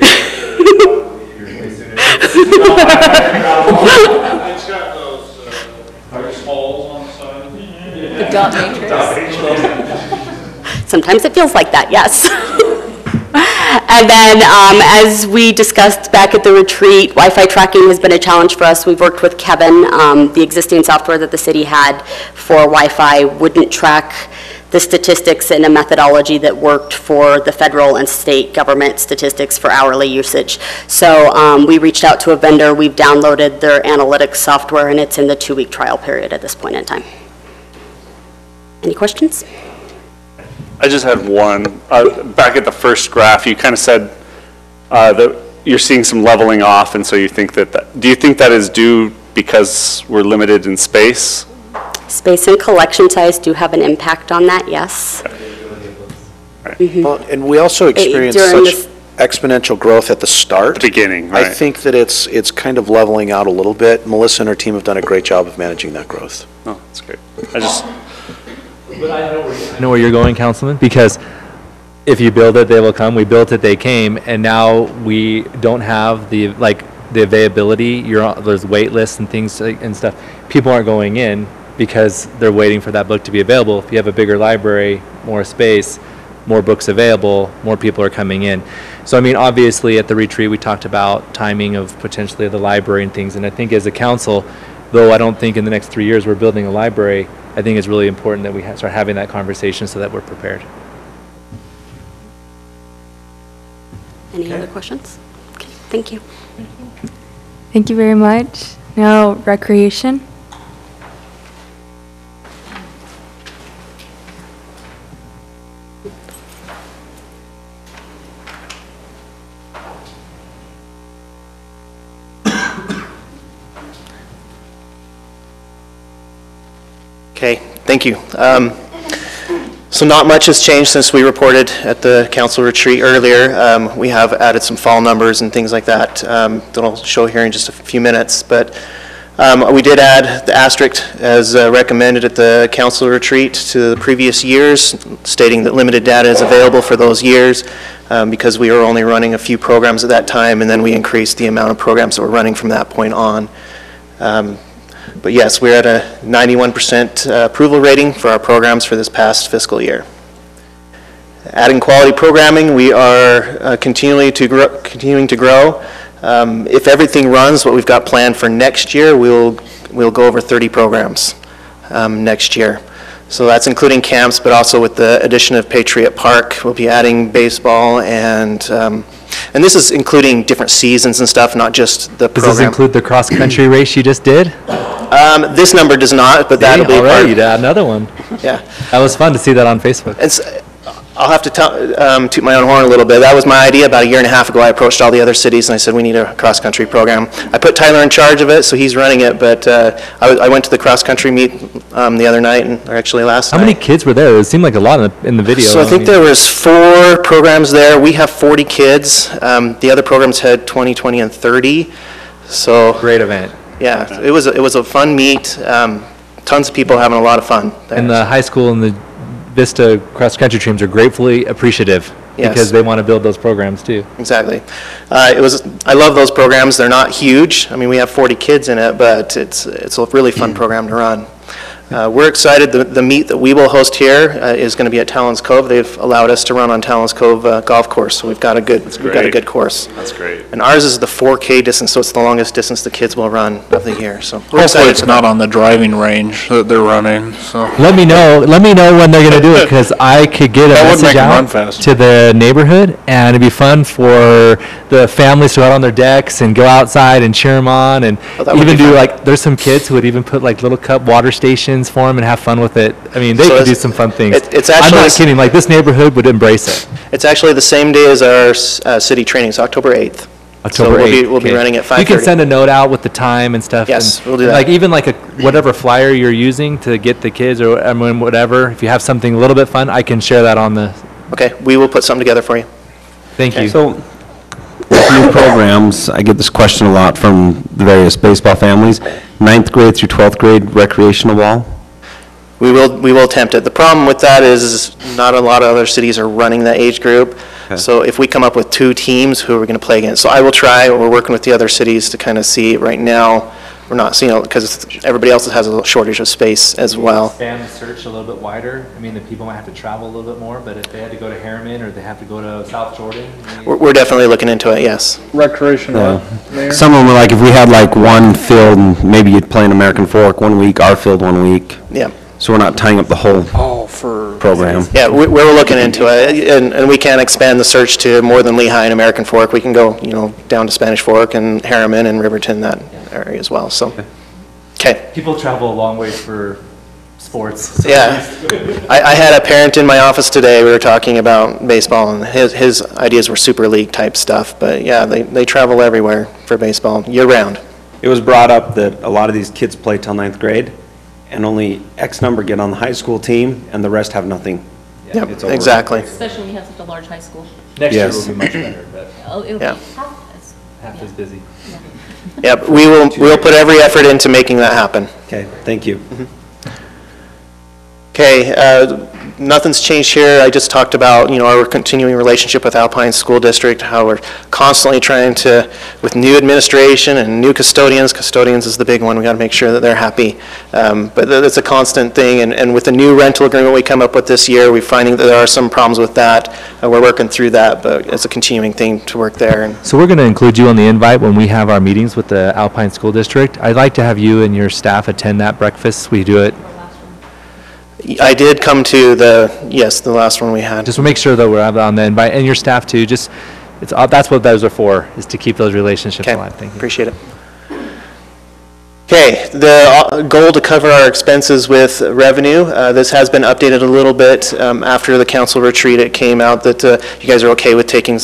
It's got those holes on the side. The dot matrix. Sometimes it feels like that, yes. And then, as we discussed back at the retreat, Wi-Fi tracking has been a challenge for us. We've worked with Kevin. The existing software that the city had for Wi-Fi wouldn't track the statistics in a methodology that worked for the federal and state government statistics for hourly usage. So we reached out to a vendor. We've downloaded their analytics software, and it's in the 2-week trial period at this point in time. Any questions? I just had one. Back at the first graph, you kind of said that you're seeing some leveling off, and so you think do you think that is due because we're limited in space? Space and collection size do have an impact on that, yes. Well, and we also experienced such exponential growth at the start. Beginning, right. I think that it's kind of leveling out a little bit. Melissa and her team have done a great job of managing that growth. Oh, that's great. But I know where you're going, Councilman, because if you build it, they will come. We built it, they came, and now we don't have the availability. There's wait lists and things and stuff. People aren't going in because they're waiting for that book to be available. If you have a bigger library, more space, more books available, more people are coming in. So, I mean, obviously at the retreat, we talked about timing of potentially the library and things, and I think as a council, though I don't think in the next 3 years we're building a library, I think it's really important that we start having that conversation so that we're prepared. Any other questions? Okay, thank you. Thank you very much. Now, recreation. Okay, thank you. So not much has changed since we reported at the council retreat earlier. We have added some fall numbers and things like that that I'll show here in just a few minutes. But we did add the asterisk as recommended at the council retreat to the previous years, stating that limited data is available for those years because we were only running a few programs at that time, and then we increased the amount of programs that we're running from that point on. But yes, we're at a 91% approval rating for our programs for this past fiscal year. Adding quality programming, we are continuing to grow. If everything runs what we've got planned for next year, we'll go over 30 programs next year. So that's including camps, but also with the addition of Patriot Park, we'll be adding baseball and And this is including different seasons and stuff, not just the Does program. this include the cross-country race you just did? This number does not, but that'll be All right, part. you did another one. Yeah. That was fun to see that on Facebook. I'll have to toot my own horn a little bit. That was my idea about a year and a half ago. I approached all the other cities and I said, we need a cross-country program. I put Tyler in charge of it, so he's running it, but I went to the cross-country meet the other night, or actually last night. How many kids were there? It seemed like a lot in the video. So I think there was 4 programs there. We have 40 kids. The other programs had 20, 20, and 30. So great event. Yeah, it was a fun meet. Tons of people having a lot of fun there. And the high school and the Vista cross-country teams are gratefully appreciative Yes. because they want to build those programs too. Exactly. I love those programs. They're not huge. I mean, we have 40 kids in it, but it's a really fun program to run. We're excited. The meet that we will host here is going to be at Talons Cove. They've allowed us to run on Talons Cove golf course, so we've got a good course. That's great. And ours is the 4K distance, so it's the longest distance the kids will run of the year. So we're Hopefully excited it's for not that. on the driving range that they're running, so. Let me know when they're going to do it because I could get a That would message make 'em run out faster. to the neighborhood and it'd be fun for the families to go out on their decks and go outside and cheer them on and Oh, that would even be do fun. there's some kids who would even put like little cup water stations for them and have fun with it. I mean, they So could do it's- some fun things. it's I'm actually not s- kidding. Like this neighborhood would embrace it. It's actually the same day as our city training. It's October 8th. October 8th. We'll be okay. running at 5:30. You can send a note out with the time and stuff. Yes, and we'll do that. Like even like whatever flyer you're using to get the kids or I mean, whatever. If you have something a little bit fun, I can share that on the. Okay, we will put something together for you. Thank you. So, with new programs, I get this question a lot from the various baseball families. 9th grade through 12th grade recreational ball? We will attempt it. The problem with that is not a lot of other cities are running that age group. Okay. So if we come up with 2 teams, who are we going to play against? So I will try, we're working with the other cities to kind of see. Right now, we're not seeing it because everybody else has a shortage of space as well. Expand the search a little bit wider. I mean, the people might have to travel a little bit more, but if they had to go to Harriman or they have to go to South Jordan. We're definitely looking into it, yes. Recreation, Mayor? Some of them were like, if we had like one field, and maybe you'd play in American Fork 1 week, our field 1 week. Yeah. So we're not tying up the whole program. Yeah, we're looking into it, and we can expand the search to more than Lehigh and American Fork. We can go, down to Spanish Fork and Harriman and Riverton, that area as well, so. Okay. People travel a long ways for sports. So Yeah. I had a parent in my office today, we were talking about baseball, and his ideas were super league type stuff, but yeah, they travel everywhere for baseball, year round. It was brought up that a lot of these kids play till 9th grade, and only X number get on the high school team, and the rest have nothing. Yep, It's over. exactly. Especially when you have such a large high school. Next year Yes. will be much better, but It'll be Yeah. half as busy. Yep, we'll put every effort into making that happen. Okay, thank you. Okay, nothing's changed here. I just talked about, our continuing relationship with Alpine School District, how we're constantly trying to, with new administration and new custodians is the big one, we got to make sure that they're happy. But it's a constant thing, and with the new rental agreement we come up with this year, we're finding that there are some problems with that. We're working through that, but it's a continuing thing to work there. And So we're going to include you on the invite when we have our meetings with the Alpine School District. I'd like to have you and your staff attend that breakfast. We do it. I did come to the last one we had. Just to make sure that we're on the invite, and your staff too. Just, that's what those are for, is to keep those relationships alive. Thank you. Appreciate it. Okay, the goal to cover our expenses with revenue. This has been updated a little bit after the council retreat. It came out that you guys are okay with taking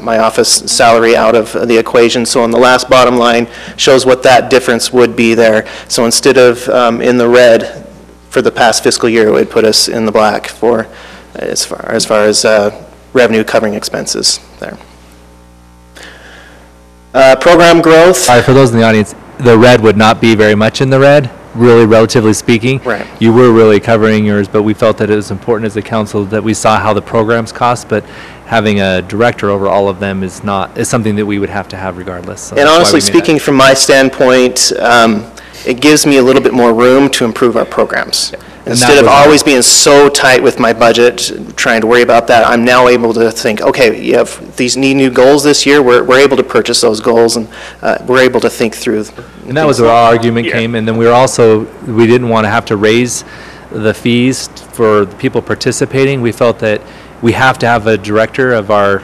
my office salary out of the equation. So on the last bottom line shows what that difference would be there. So instead of in the red for the past fiscal year, it would put us in the black for as far as revenue covering expenses there. Program growth. All right, for those in the audience, the red would not be very much in the red, really relatively speaking. Right. You were really covering yours, but we felt that it was important as a council that we saw how the programs cost, but having a director over all of them is something that we would have to have regardless. So And that's why honestly we made that. speaking, from my standpoint, it gives me a little bit more room to improve our programs. Instead of always being so tight with my budget, trying to worry about that, I'm now able to think, okay, you have these new goals this year, we're able to purchase those goals, and we're able to think through. And that was where our argument came, and then we didn't want to have to raise the fees for the people participating. We felt that we have to have a director of our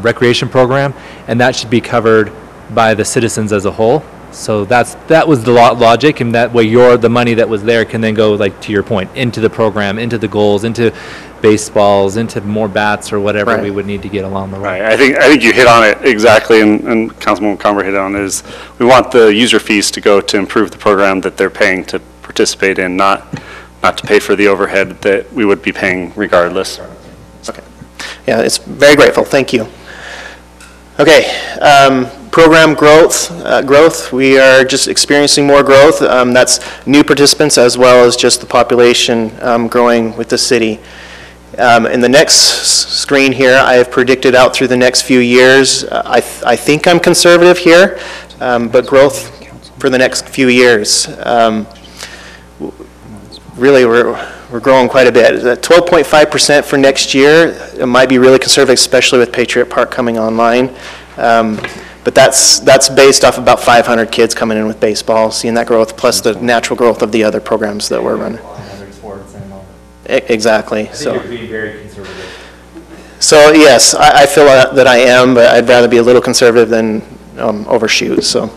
recreation program, and that should be covered by the citizens as a whole. So that was the logic, and that way the money that was there can then go, like to your point, into the program, into the goals, into baseballs, into more bats or whatever we would need to get along the way. Right, I think you hit on it exactly, and Councilwoman Conver hit on it, is we want the user fees to go to improve the program that they're paying to participate in, not to pay for the overhead that we would be paying regardless. Okay. Yeah, it's very grateful. Thank you. Okay. Program growth, we are just experiencing more growth. That's new participants as well as just the population growing with the city. In the next screen here, I have predicted out through the next few years. I think I'm conservative here, but growth for the next few years. Really, we're growing quite a bit. 12.5% for next year. It might be really conservative, especially with Patriot Park coming online. But that's based off about 500 kids coming in with baseball, seeing that growth, plus the natural growth of the other programs that we're running. Exactly. I think you're being very conservative. So yes, I feel that I am, but I'd rather be a little conservative than overshoot. So.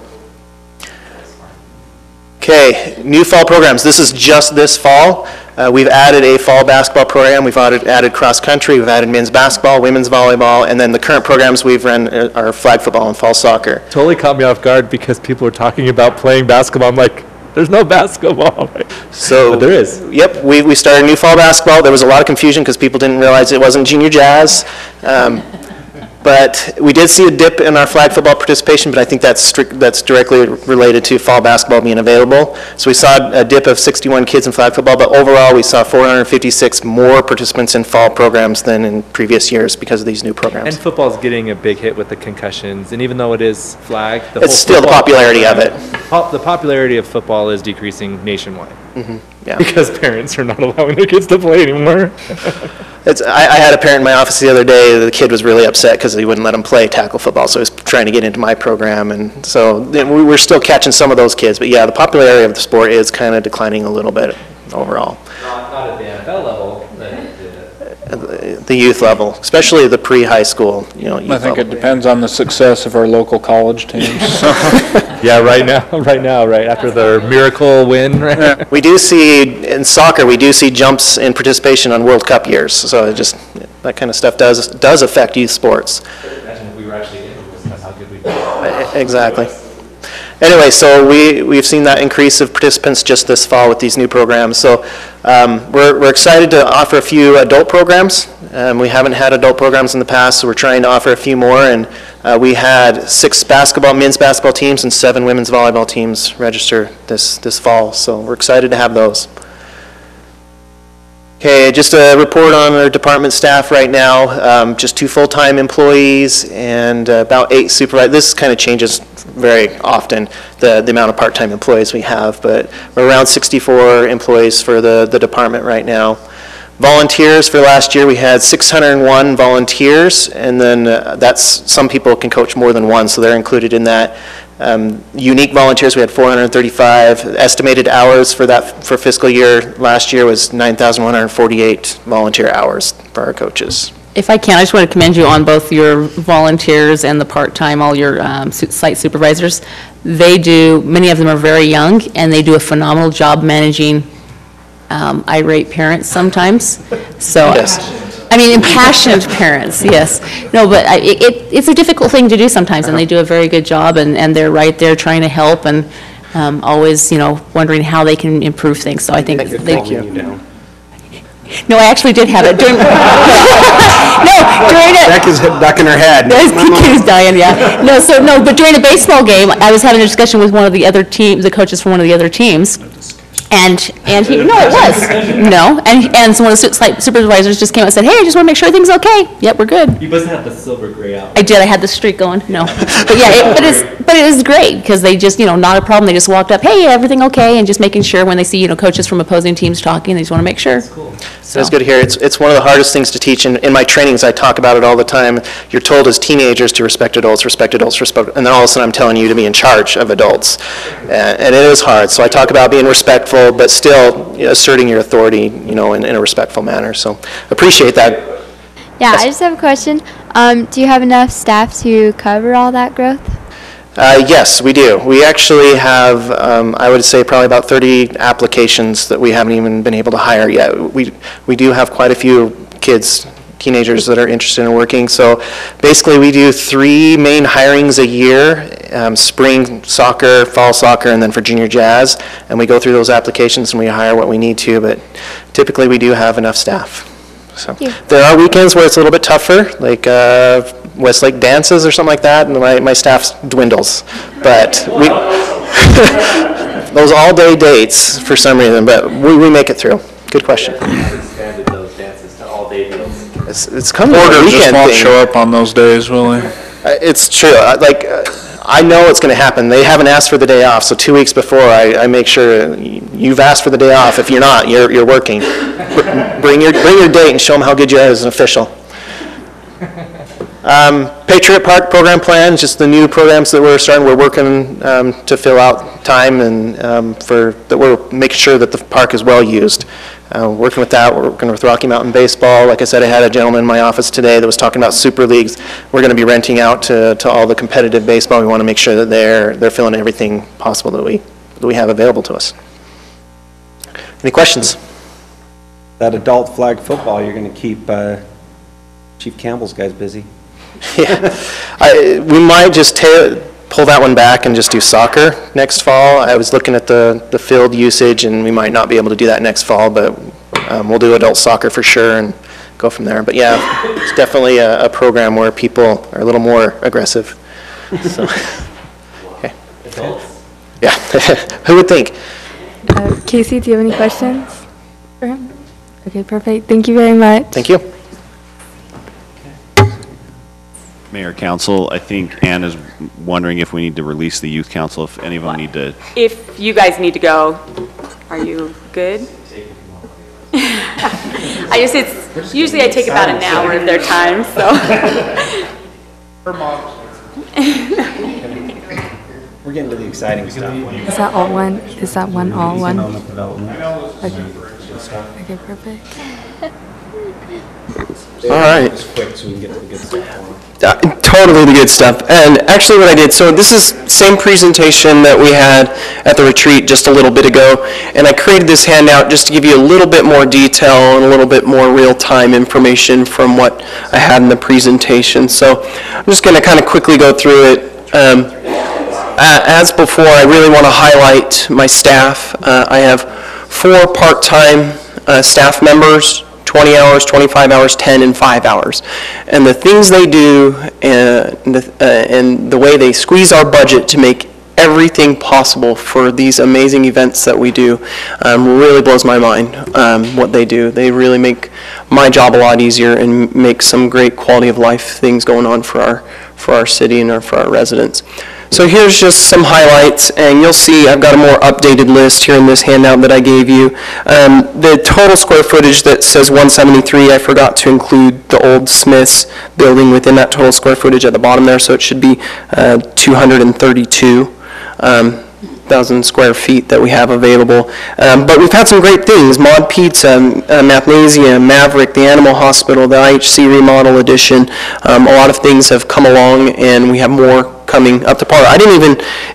Okay, new fall programs. This is just this fall. We've added a fall basketball program. We've added cross country. We've added men's basketball, women's volleyball, and then the current programs we've run are flag football and fall soccer. Totally caught me off guard because people were talking about playing basketball. I'm like, there's no basketball. So but there is. Yep, we started new fall basketball. There was a lot of confusion because people didn't realize it wasn't junior jazz. But we did see a dip in our flag football participation, but I think that's directly related to fall basketball being available. So we saw a dip of 61 kids in flag football, but overall we saw 456 more participants in fall programs than in previous years because of these new programs. And football's getting a big hit with the concussions, and even though it is flag, it's still the popularity of it. The popularity of football is decreasing nationwide. Yeah. Because parents are not allowing their kids to play anymore. I had a parent in my office the other day. The kid was really upset because he wouldn't let him play tackle football, so he was trying to get into my program. And so we're still catching some of those kids. But yeah, the popularity of the sport is kind of declining a little bit overall. Not at the NFL level, the youth level, especially the pre-high school. Youth I think level. it depends on the success of our local college teams. Yeah, right after their miracle win. Right? Yeah. We do see, in soccer, jumps in participation on World Cup years. So that kind of stuff does affect youth sports. Imagine if we were actually in this, that's how good we'd be. Exactly. Anyway, so we've seen that increase of participants just this fall with these new programs. So we're excited to offer a few adult programs. We haven't had adult programs in the past, so we're trying to offer a few more. And we had 6 men's basketball teams and 7 women's volleyball teams register this fall. So we're excited to have those. Okay, just a report on our department staff right now. Just 2 full-time employees and about 8 supervisors. This kind of changes very often, the amount of part-time employees we have, but we're around 64 employees for the department right now. Volunteers for last year, we had 601 volunteers, and then some people can coach more than one, so they're included in that. Unique volunteers, we had 435. Estimated hours for fiscal year last year was 9,148 volunteer hours for our coaches. If I can, I just want to commend you on both your volunteers and the part-time, all your site supervisors. Many of them are very young, and they do a phenomenal job managing irate parents sometimes. So, yes. I mean, impassioned parents, yes. No, but it's a difficult thing to do sometimes, and they do a very good job, and they're right there trying to help, and always, wondering how they can improve things. So I think Thank you. No, I actually did have it during. During it. Becca's ducking her head. He's dying, yeah. But during a baseball game, I was having a discussion with one of the other teams, the coaches from one of the other teams. And so one of the site supervisors just came out and said, "Hey, I just want to make sure everything's okay." Yep, we're good. You must have the silver gray out. I did. I had the streak going. No, but yeah, but it was great because they just, not a problem. They just walked up, "Hey, everything okay?" And just making sure when they see, coaches from opposing teams talking, they just want to make sure. That's cool. So it's good to hear. It's one of the hardest things to teach. In my trainings, I talk about it all the time. You're told as teenagers to respect adults, and then all of a sudden I'm telling you to be in charge of adults. And it is hard. So I talk about being respectful, but still asserting your authority, in a respectful manner. So appreciate that. Yeah, I just have a question. Do you have enough staff to cover all that growth? Yes, we do. We actually have, I would say, probably about 30 applications that we haven't even been able to hire yet. We do have quite a few kids, teenagers that are interested in working. So basically, we do 3 main hirings a year, spring soccer, fall soccer, and then for junior jazz. And we go through those applications and we hire what we need to, but typically we do have enough staff. So there are weekends where it's a little bit tougher, like Westlake dances or something like that, and my staff dwindles. But we those all-day dates for some reason, but we make it through. Good question. Expanded those dances to all-day deals. It's coming to a Porter weekend just won't thing. show up on those days, will he? It's true. I know it's going to happen. They haven't asked for the day off, so 2 weeks before, I make sure you've asked for the day off. If you're not, you're working. Bring your date and show them how good you are as an official. Patriot Park program plan, just the new programs that we're starting. We're working to fill out time and that we're making sure that the park is well used. Working with that, we're working with Rocky Mountain Baseball. Like I said, I had a gentleman in my office today that was talking about super leagues. We're going to be renting out to all the competitive baseball. We want to make sure that they're filling everything possible that we have available to us. Any questions? That adult flag football, you're going to keep Chief Campbell's guys busy. Yeah, we might just pull that one back and just do soccer next fall. I was looking at the field usage, and we might not be able to do that next fall, but we'll do adult soccer for sure and go from there. But yeah, it's definitely a program where people are a little more aggressive. So, okay. Yeah, who would think? Casey, do you have any questions for him? Okay, perfect. Thank you very much. Thank you. Mayor, Council, I think Ann is wondering if we need to release the youth council, if any of them need to. If you guys need to go, are you good? Usually I take about an hour of their time, so. We're getting to the exciting stuff. Is that all one? Is that one all one? Economic development. Okay. Okay, perfect. All right. Just quick so we can get to the good stuff. Totally the good stuff. And actually what I did, so this is same presentation that we had at the retreat just a little bit ago, and I created this handout just to give you a little bit more detail and a little bit more real-time information from what I had in the presentation. So I'm just going to kind of quickly go through it. As before, I really want to highlight my staff. I have 4 part-time staff members, 20 hours, 25 hours, 10, and 5 hours. And the things they do and the way they squeeze our budget to make everything possible for these amazing events that we do really blows my mind, what they do. They really make my job a lot easier and make some great quality of life things going on for our city and for our residents. So here's just some highlights, and you'll see I've got a more updated list here in this handout that I gave you. The total square footage that says 173, I forgot to include the old Smith's building within that total square footage at the bottom there, so it should be 232,000 square feet that we have available. But we've had some great things: Mod Pizza, Mathnasia, Maverick, the Animal Hospital, the IHC remodel edition. A lot of things have come along, and we have more coming up to par. It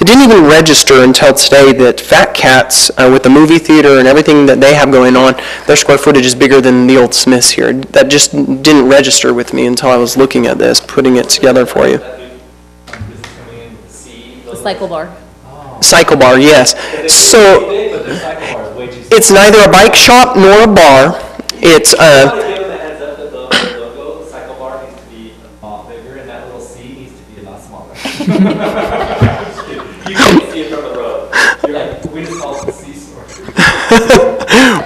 didn't even register until today that Fat Cats, with the movie theater and everything that they have going on, their square footage is bigger than the old Smiths here. That just didn't register with me until I was looking at this, putting it together for you. The Cycle Bar. Cycle Bar, yes. So it's neither a bike shop nor a bar. It's You can't see it from the road. You're like, we just call it the C-store.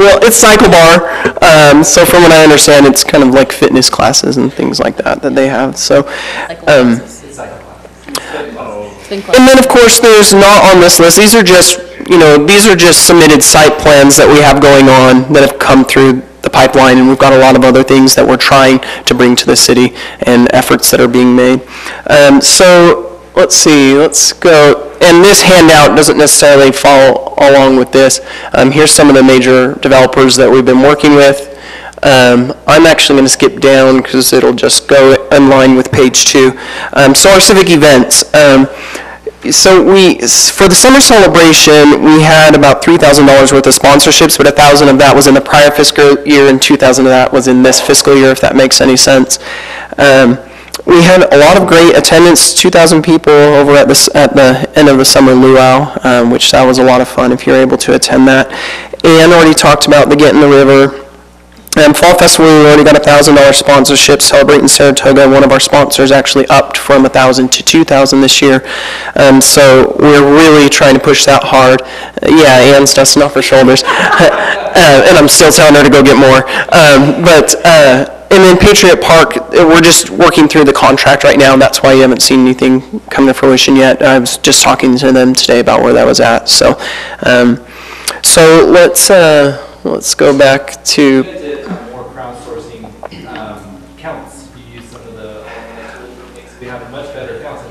Well, it's Cycle Bar. So from what I understand, it's kind of like fitness classes and things like that they have. So, and then of course there's not on this list. These are just submitted site plans that we have going on that have come through the pipeline, and we've got a lot of other things that we're trying to bring to the city and efforts that are being made. So let's see, let's go. And this handout doesn't necessarily follow along with this. Here's some of the major developers that we've been working with. I'm actually going to skip down because it'll just go in line with page 2. So our civic events. So for the summer celebration, we had about $3,000 worth of sponsorships, but $1,000 of that was in the prior fiscal year and $2,000 of that was in this fiscal year, if that makes any sense. We had a lot of great attendance, 2,000 people over at the end of the summer luau, which that was a lot of fun if you're able to attend that. Ann already talked about the Get in the River. Fall Festival, we already got a $1,000 sponsorship. Celebrating Saratoga, one of our sponsors, actually upped from $1,000 to $2,000 this year. So we're really trying to push that hard. Yeah, Ann's dusting off her shoulders. And I'm still telling her to go get more. And then Patriot Park, we're just working through the contract right now. That's why you haven't seen anything come to fruition yet. I was just talking to them today about where that was at. So, let's go back to. More crowdsourcing counts. You use some of the we have much better counts.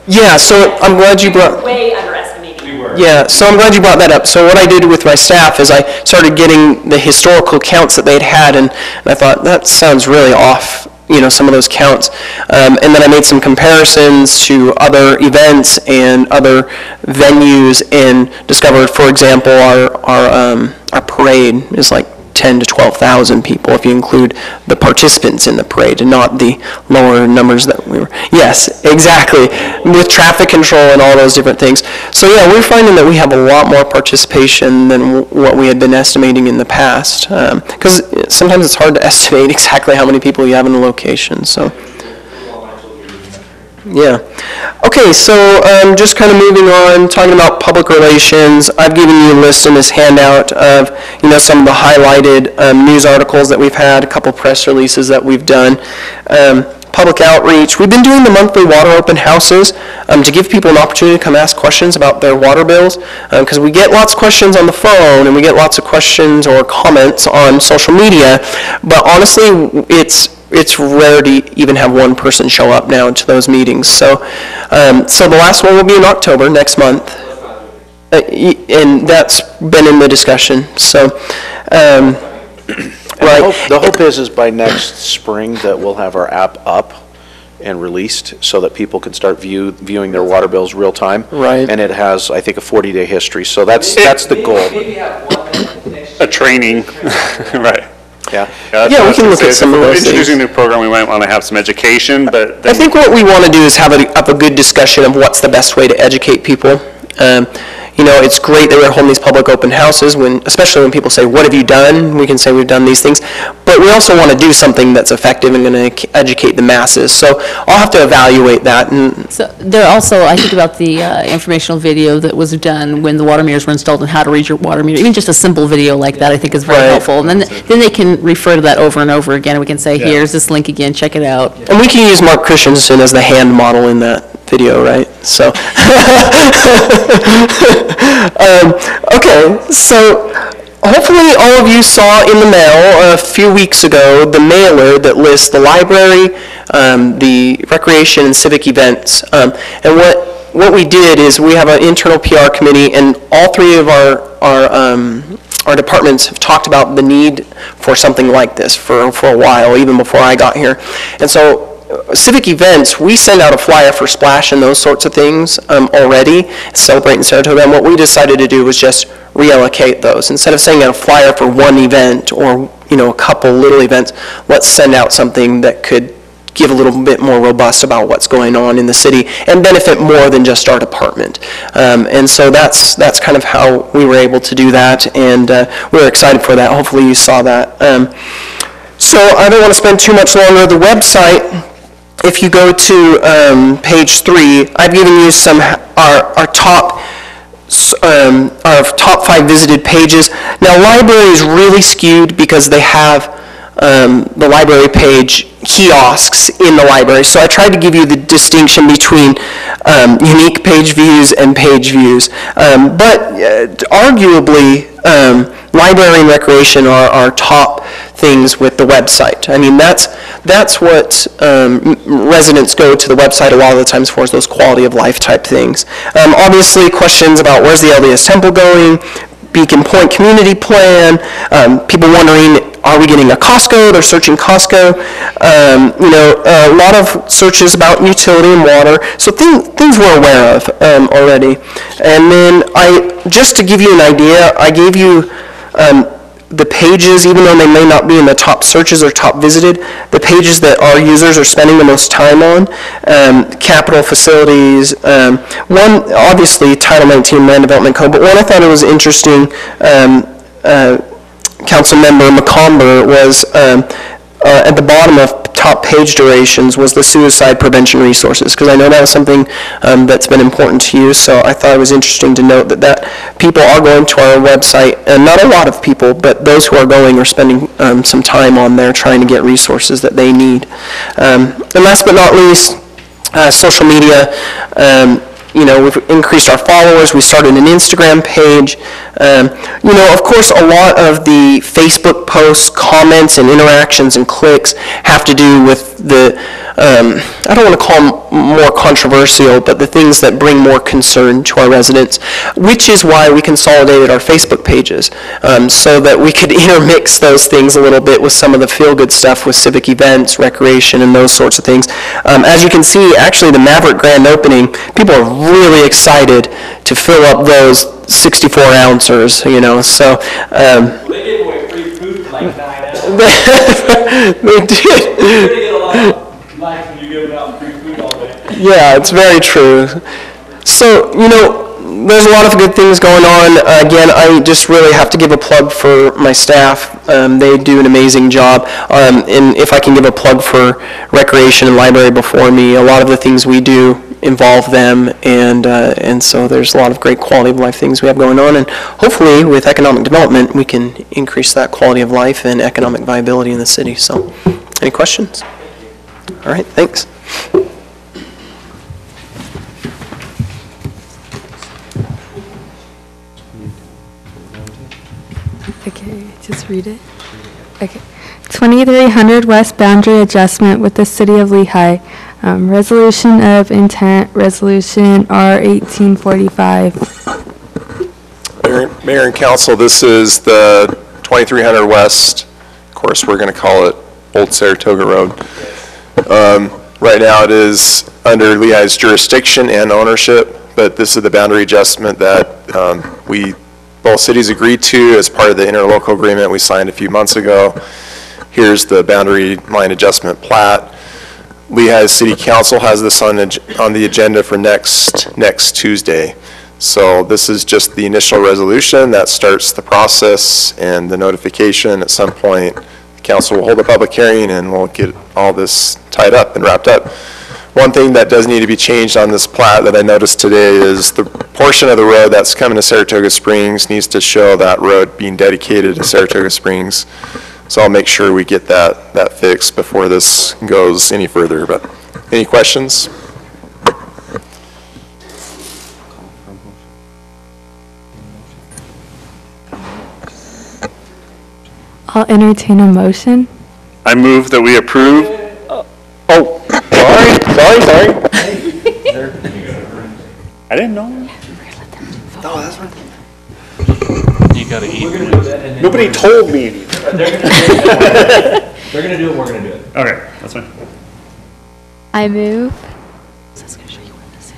Yeah, so I'm glad you brought. Way underestimating. Yeah, so I'm glad you brought that up. So what I did with my staff is I started getting the historical counts that they'd had, and I thought, that sounds really off, some of those counts. And then I made some comparisons to other events and other venues and discovered, for example, our parade is like 10 to 12,000 people if you include the participants in the parade and not the lower numbers that we were. Yes, exactly, with traffic control and all those different things. So yeah, we're finding that we have a lot more participation than what we had been estimating in the past, because sometimes it's hard to estimate exactly how many people you have in a location. So. Yeah. Okay, so just kind of moving on, talking about public relations. I've given you a list in this handout of, some of the highlighted news articles that we've had, a couple press releases that we've done. Public outreach. We've been doing the monthly water open houses to give people an opportunity to come ask questions about their water bills, because we get lots of questions on the phone and we get lots of questions or comments on social media, but honestly, it's rare to even have one person show up now to those meetings. So the last one will be in October, next month. And that's been in the discussion. So, right. The hope is by next spring that we'll have our app up and released so that people can start viewing their water bills real time. Right. And it has, I think, a 40-day history. So that's the goal. A training, right. Yeah, we can look at some of those things. Introducing a new program, we might want to have some education, but... I think what we want to do is have a good discussion of what's the best way to educate people. It's great that we're holding these public open houses, especially when people say, what have you done? We can say we've done these things. But we also want to do something that's effective and going to educate the masses. So I'll have to evaluate that. So there also, I think about the informational video that was done when the water meters were installed and how to read your water meter. Even just a simple video like that I think is very helpful. And then they can refer to that over and over again. And we can say, here's this link again, check it out. And we can use Mark Christensen as the hand model in that video, right? So, okay, so hopefully all of you saw in the mail a few weeks ago the mailer that lists the library, the recreation and civic events. And what we did is we have an internal PR committee, and all three of our departments have talked about the need for something like this for a while, even before I got here. And so civic events, we send out a flyer for Splash and those sorts of things already, Celebrating Saratoga, and what we decided to do was just reallocate those. Instead of sending out a flyer for one event or a couple little events, let's send out something that could give a little bit more robust about what's going on in the city and benefit more than just our department. And so that's kind of how we were able to do that, and we were excited for that. Hopefully you saw that. So I don't want to spend too much longer. The website, if you go to page 3, I've given you our top 5 visited pages. Now, library is really skewed because they have the library page kiosks in the library. So I tried to give you the distinction between unique page views and page views. But arguably, library and recreation are our top things with the website. I mean, that's what residents go to the website a lot of the times for, is those quality of life type things. Obviously, questions about where's the LDS temple going, Beacon Point Community Plan, people wondering, are we getting a Costco? They're searching Costco. A lot of searches about utility and water. So things we're aware of already. And then just to give you an idea, I gave you the pages, even though they may not be in the top searches or top visited, the pages that our users are spending the most time on, capital facilities, one, obviously, Title 19 Land Development Code, but one I thought it was interesting, Councilmember McComber was at the bottom of top page durations was the suicide prevention resources, because I know that was something that's been important to you, so I thought it was interesting to note that people are going to our website, and not a lot of people, but those who are going are spending some time on there trying to get resources that they need. And last but not least, social media. We've increased our followers. We started an Instagram page. Of course, a lot of the Facebook posts, comments, and interactions and clicks have to do with the, I don't want to call them more controversial, but the things that bring more concern to our residents, which is why we consolidated our Facebook pages, so that we could intermix those things a little bit with some of the feel-good stuff with civic events, recreation, and those sorts of things. As you can see, actually, the Maverick grand opening, people are really excited to fill up those 64 ounces, so. They gave away free food for like 9 hours. They did. You're going to get a lot of likes when you're giving out free food all day. Yeah, it's very true. So, there's a lot of good things going on. Again, I just really have to give a plug for my staff. They do an amazing job. And if I can give a plug for Recreation and Library before me, a lot of the things we do involve them, and so there's a lot of great quality of life things we have going on, and hopefully with economic development we can increase that quality of life and economic viability in the city. So, any questions? All right, thanks. Okay, just read it. Okay. 2300 West Boundary Adjustment with the City of Lehigh. Resolution of intent, Resolution R1845. Mayor and Council, this is the 2300 West. Of course, we're going to call it Old Saratoga Road. Right now, it is under Lehigh's jurisdiction and ownership, but this is the boundary adjustment that both cities agreed to as part of the interlocal agreement we signed a few months ago. Here's the boundary line adjustment plat. Lehigh City Council has this on the agenda for next Tuesday. So this is just the initial resolution that starts the process and the notification. At some point, the council will hold a public hearing and we'll get all this tied up and wrapped up. One thing that does need to be changed on this plat that I noticed today is the portion of the road that's coming to Saratoga Springs needs to show that road being dedicated to Saratoga Springs. So I'll make sure we get that fixed before this goes any further. But any questions? I'll entertain a motion. I move that we approve. Sorry. I didn't know. Oh, that's right. You gotta eat. Nobody told me. They're gonna do it, we're gonna do it. Okay, that's fine. I move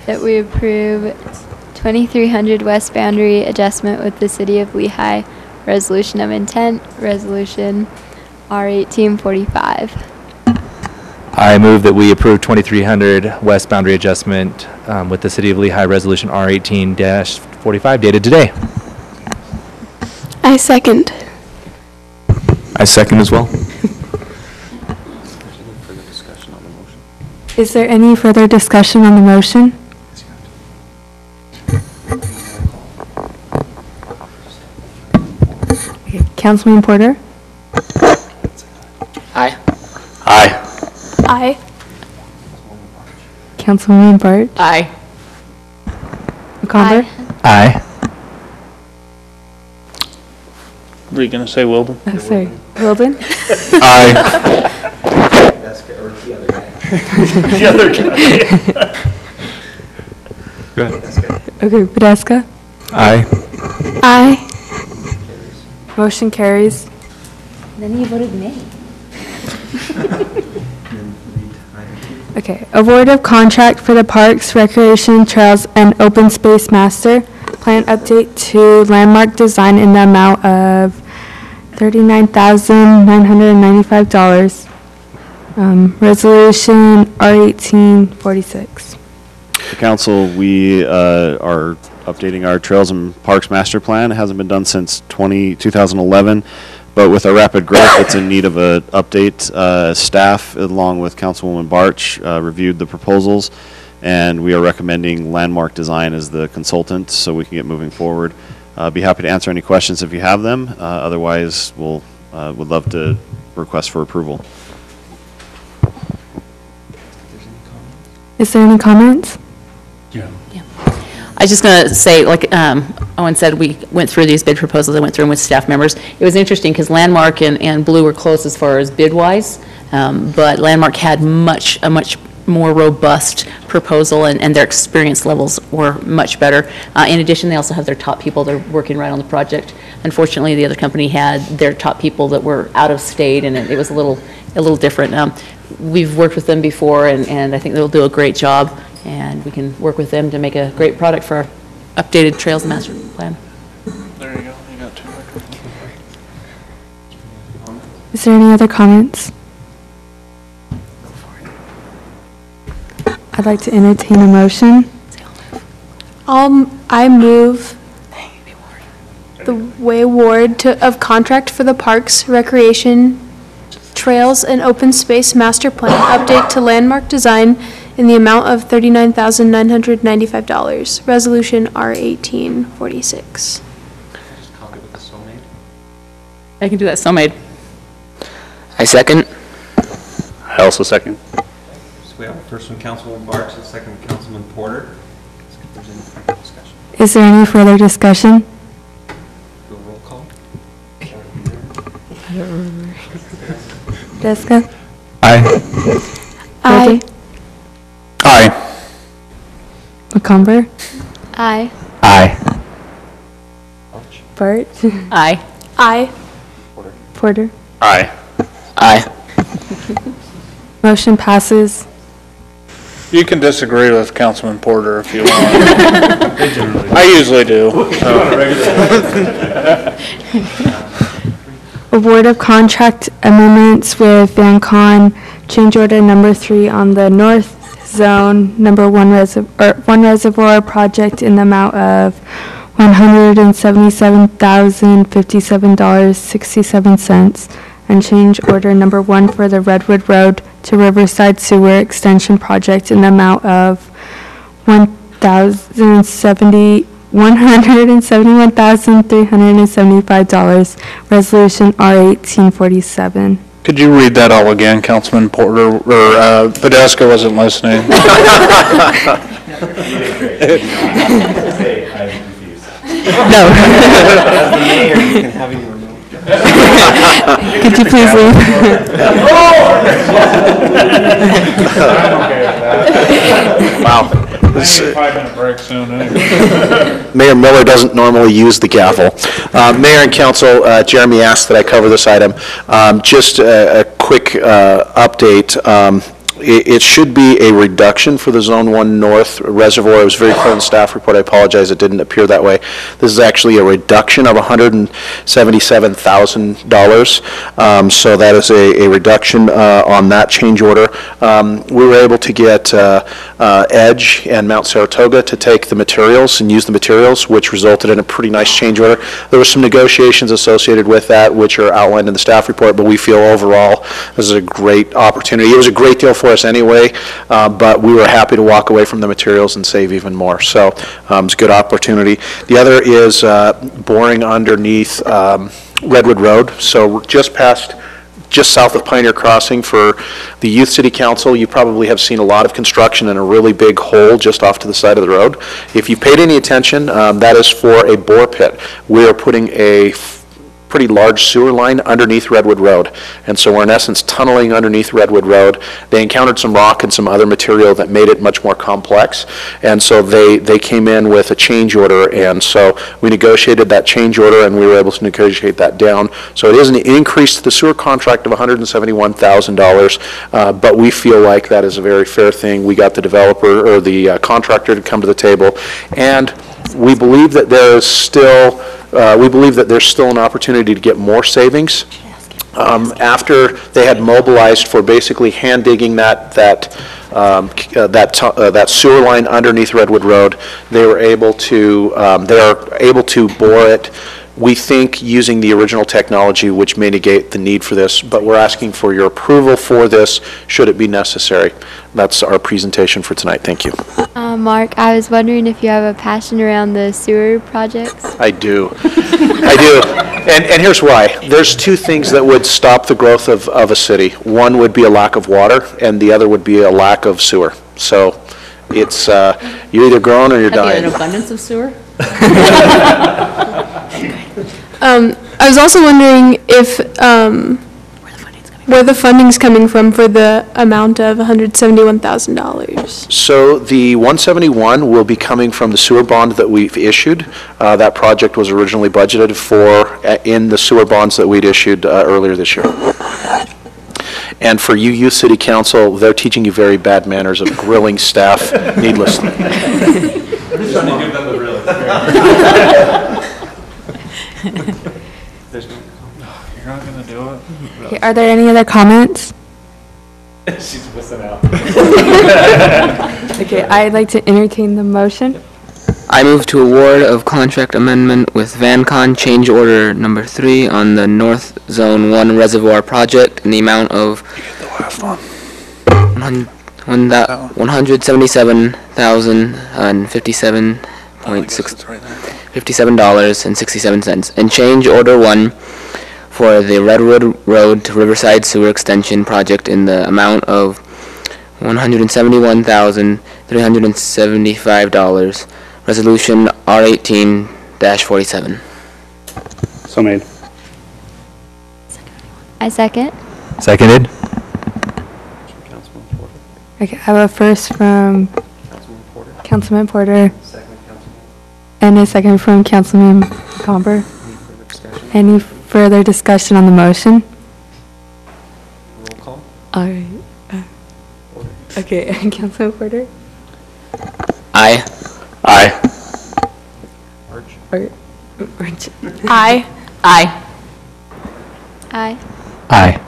that we approve 2300 West Boundary Adjustment with the City of Lehigh, Resolution of Intent, Resolution R1845. I move that we approve 2300 West Boundary Adjustment with the City of Lehigh, Resolution R18-45, dated today. I second. I second as well. Is there any further discussion on the motion? Okay, Councilman Porter? Aye. Aye. Aye. Councilwoman Bart? Aye. McComber? Aye. Were you gonna say Wilden? Oh, sorry. Wilden? Aye. The other guy. Go ahead. Okay, Podeska? Aye. Aye. Motion carries. Then you voted nay. Okay, award of contract for the Parks, Recreation, Trails, and Open Space Master Plan update to Landmark Design in the amount of $39,995. Resolution R1846. Council, we are updating our Trails and Parks Master Plan. It hasn't been done since 2011, but with our rapid growth, it's in need of an update. Staff, along with Councilwoman Barch, reviewed the proposals, and we are recommending Landmark Design as the consultant so we can get moving forward. Be happy to answer any questions if you have them. Otherwise, we'll would love to request for approval. Is there any comments? I was just going to say, like Owen said, we went through these bid proposals. I went through them with staff members. It was interesting because Landmark and Blue were close as far as bid-wise, but Landmark had a much more robust proposal, and their experience levels were much better. In addition, they also have their top people that are working right on the project. Unfortunately, the other company had their top people that were out of state, and it was a little different. We've worked with them before, and I think they'll do a great job, and we can work with them to make a great product for our updated Trails Master Plan. There you go. You got two. Is there any other comments? I'd like to entertain a motion. I move the award of contract for the Parks, Recreation, Trails, and Open Space Master Plan update to Landmark Design in the amount of $39,995. Resolution R1846. I can do that, so made. I second. I also second. So we have a first from Councilman Barks, a second from Councilman Porter. Let's see if there's any further discussion. Is there any further discussion? Do a roll call. Jessica? Aye. Aye. Aye. McComber? Aye. Aye. Bart? Aye. Aye. Porter? Aye. Aye. Motion passes. You can disagree with Councilman Porter if you want. I usually do. Award of contract amendments with VanCon, change order number 3 on the North Zone number 1 reservoir project in the amount of $177,057.67, and change order number 1 for the Redwood Road to Riverside Sewer Extension Project in the amount of $171,375. Resolution R1847. Could you read that all again, Councilman Porter, or Podeska wasn't listening? No. As the mayor, you can have your remote. Could you please leave? Wow. This is a 5-minute break soon anyway. Mayor Miller doesn't normally use the gavel. Mayor and council, Jeremy asked that I cover this item. Just a quick update. It should be a reduction for the Zone 1 North reservoir. It was very clear in the staff report. I apologize, it didn't appear that way. This is actually a reduction of $177,000. So that is a reduction on that change order. We were able to get Edge and Mount Saratoga to take the materials and use the materials, which resulted in a pretty nice change order. There were some negotiations associated with that, which are outlined in the staff report, but we feel overall this is a great opportunity. It was a great deal for us anyway, but we were happy to walk away from the materials and save even more. So it's a good opportunity. The other is boring underneath Redwood Road. So just south of Pioneer Crossing for the Youth City Council. You probably have seen a lot of construction in a really big hole just off to the side of the road. If you paid any attention, that is for a bore pit. We are putting a pretty large sewer line underneath Redwood Road. And so we're in essence tunneling underneath Redwood Road. They encountered some rock and some other material that made it much more complex. And so they came in with a change order, and so we negotiated that change order, and we were able to negotiate that down. So it is an increase to the sewer contract of $171,000, but we feel like that is a very fair thing. We got the developer or the contractor to come to the table, and we believe that there is still an opportunity to get more savings. After they had mobilized for basically hand digging that sewer line underneath Redwood Road, they are able to bore it. We think using the original technology, which may negate the need for this, but we're asking for your approval for this should it be necessary. That's our presentation for tonight. Thank you. Mark, I was wondering if you have a passion around the sewer projects? I do. I do. And here's why. There's two things that would stop the growth of a city. One would be a lack of water, and the other would be a lack of sewer. So it's, you're either growing or you're dying. An abundance of sewer? I was also wondering if, where the funding's coming from for the amount of $171,000. So the 171 will be coming from the sewer bond that we've issued. That project was originally budgeted for in the sewer bonds that we'd issued earlier this year. And for you, Youth City Council, they're teaching you very bad manners of grilling staff needlessly. I'm just trying to give them the real You're not going to do it? Okay, are there any other comments? She's missing out. Okay, I'd like to entertain the motion. I move to award of contract amendment with VanCon change order number 3 on the North Zone 1 Reservoir project in the amount of $177,057.67 and change order 1 for the Redwood Road to Riverside Sewer Extension project in the amount of $171,375. Resolution R18-47. So made. I second. Seconded. Okay, I have a first from Councilman Porter. And a second from Councilman Comber. Any further discussion on the motion? Roll call. All right. Okay, Councilman Porter? Aye. Aye. Aye. Aye. Aye. Aye.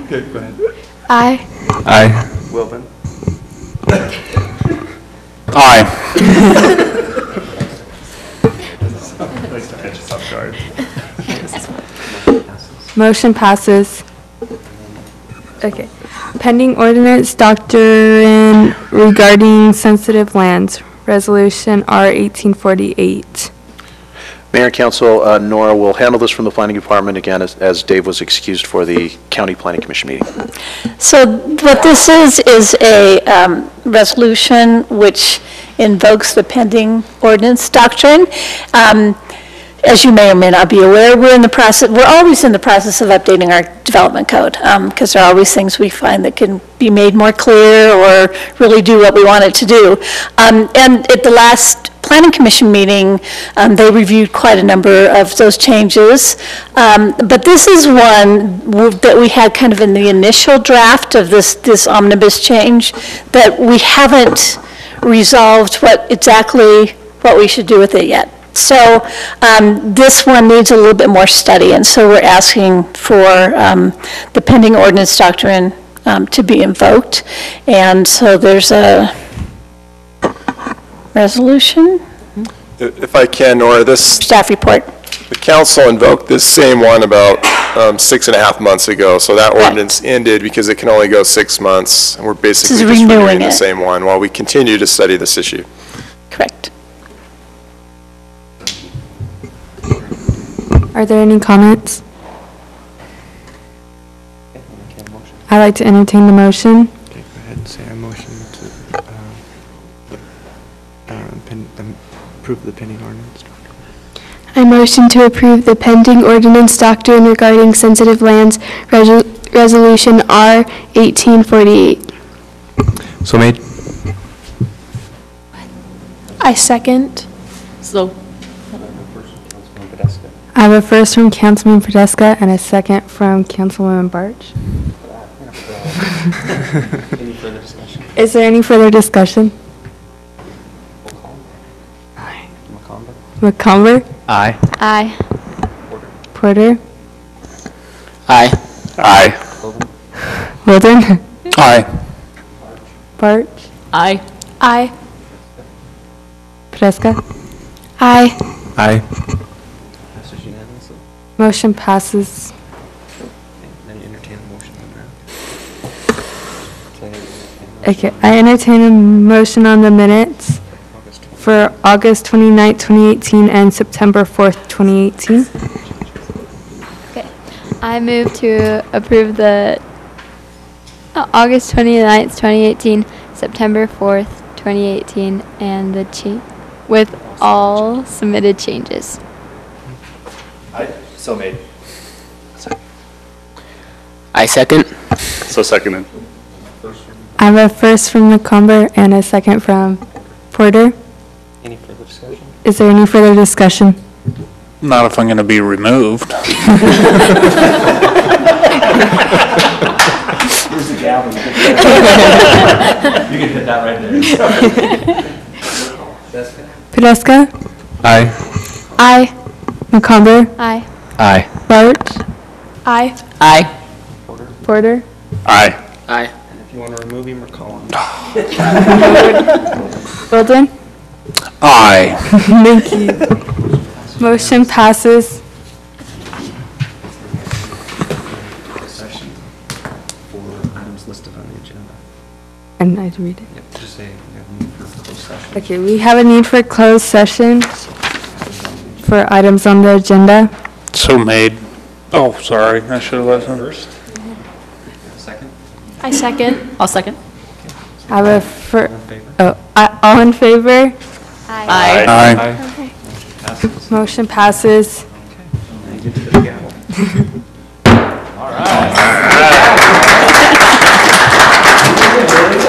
Okay, go ahead. Aye. Aye. Wilbin? Aye. Nice to catch us off guard. Motion passes. Okay. Pending ordinance doctrine regarding sensitive lands, Resolution R1848. Mayor and Council, Nora will handle this from the Planning Department again, as Dave was excused for the County Planning Commission meeting. So what this is a resolution which invokes the pending ordinance doctrine. As you may or may not be aware, we're always in the process of updating our development code, because there are always things we find that can be made more clear or really do what we want it to do. And at the last Planning Commission meeting, they reviewed quite a number of those changes. But this is one that we had kind of in the initial draft of this omnibus change that we haven't resolved exactly what we should do with it yet. So this one needs a little bit more study, and so we're asking for the pending ordinance doctrine to be invoked. And so there's a resolution. If I can, Nora, this... Staff report. The council invoked this same one about 6.5 months ago, so that ordinance ended because it can only go 6 months, and we're basically just renewing the same one while we continue to study this issue. Correct. Are there any comments? I'd like to entertain the motion. Okay, go ahead and say a motion to Approve the pending ordinance. I motion to approve the pending ordinance doctrine regarding sensitive lands, Resolution R 1848. So made. I second. So, I have a first from Councilman Podesta and a second from Councilwoman Barch. Any further discussion? Is there any further discussion? McComber? Aye. Aye. Porter? Aye. Aye. Wilden? Aye. Barch? aye. Aye. Podesta? Aye. Aye. Passes unanimously. Motion passes. Then entertain a motion on that. Okay, I entertain a motion on the minutes for August 29th, 2018 and September 4th, 2018. Okay. I move to approve the August 29th, 2018, September 4th, 2018, and the with all submitted changes. So made. I second. So seconded. I have a first from McComber and a second from Porter. Any further discussion? Is there any further discussion? Not if I'm going to be removed. Where's the gavel? You can hit that right there. Podesta? Aye. Aye. McComber? Aye. Aye. Barch? Aye. Aye. Porter? Aye. Aye. And if you want to remove him or call him. Wilden? Aye. Thank you. Motion passes. Session for items listed on the agenda. And I read it. Yep, just say we have a need for closed session. Okay, we have a need for closed session for items on the agenda. So made. Oh, sorry, I should have listened. First. Second. I second. I'll second. I have a all in favor? Aye. Aye. Passes. Motion passes. Now you get to the gavel.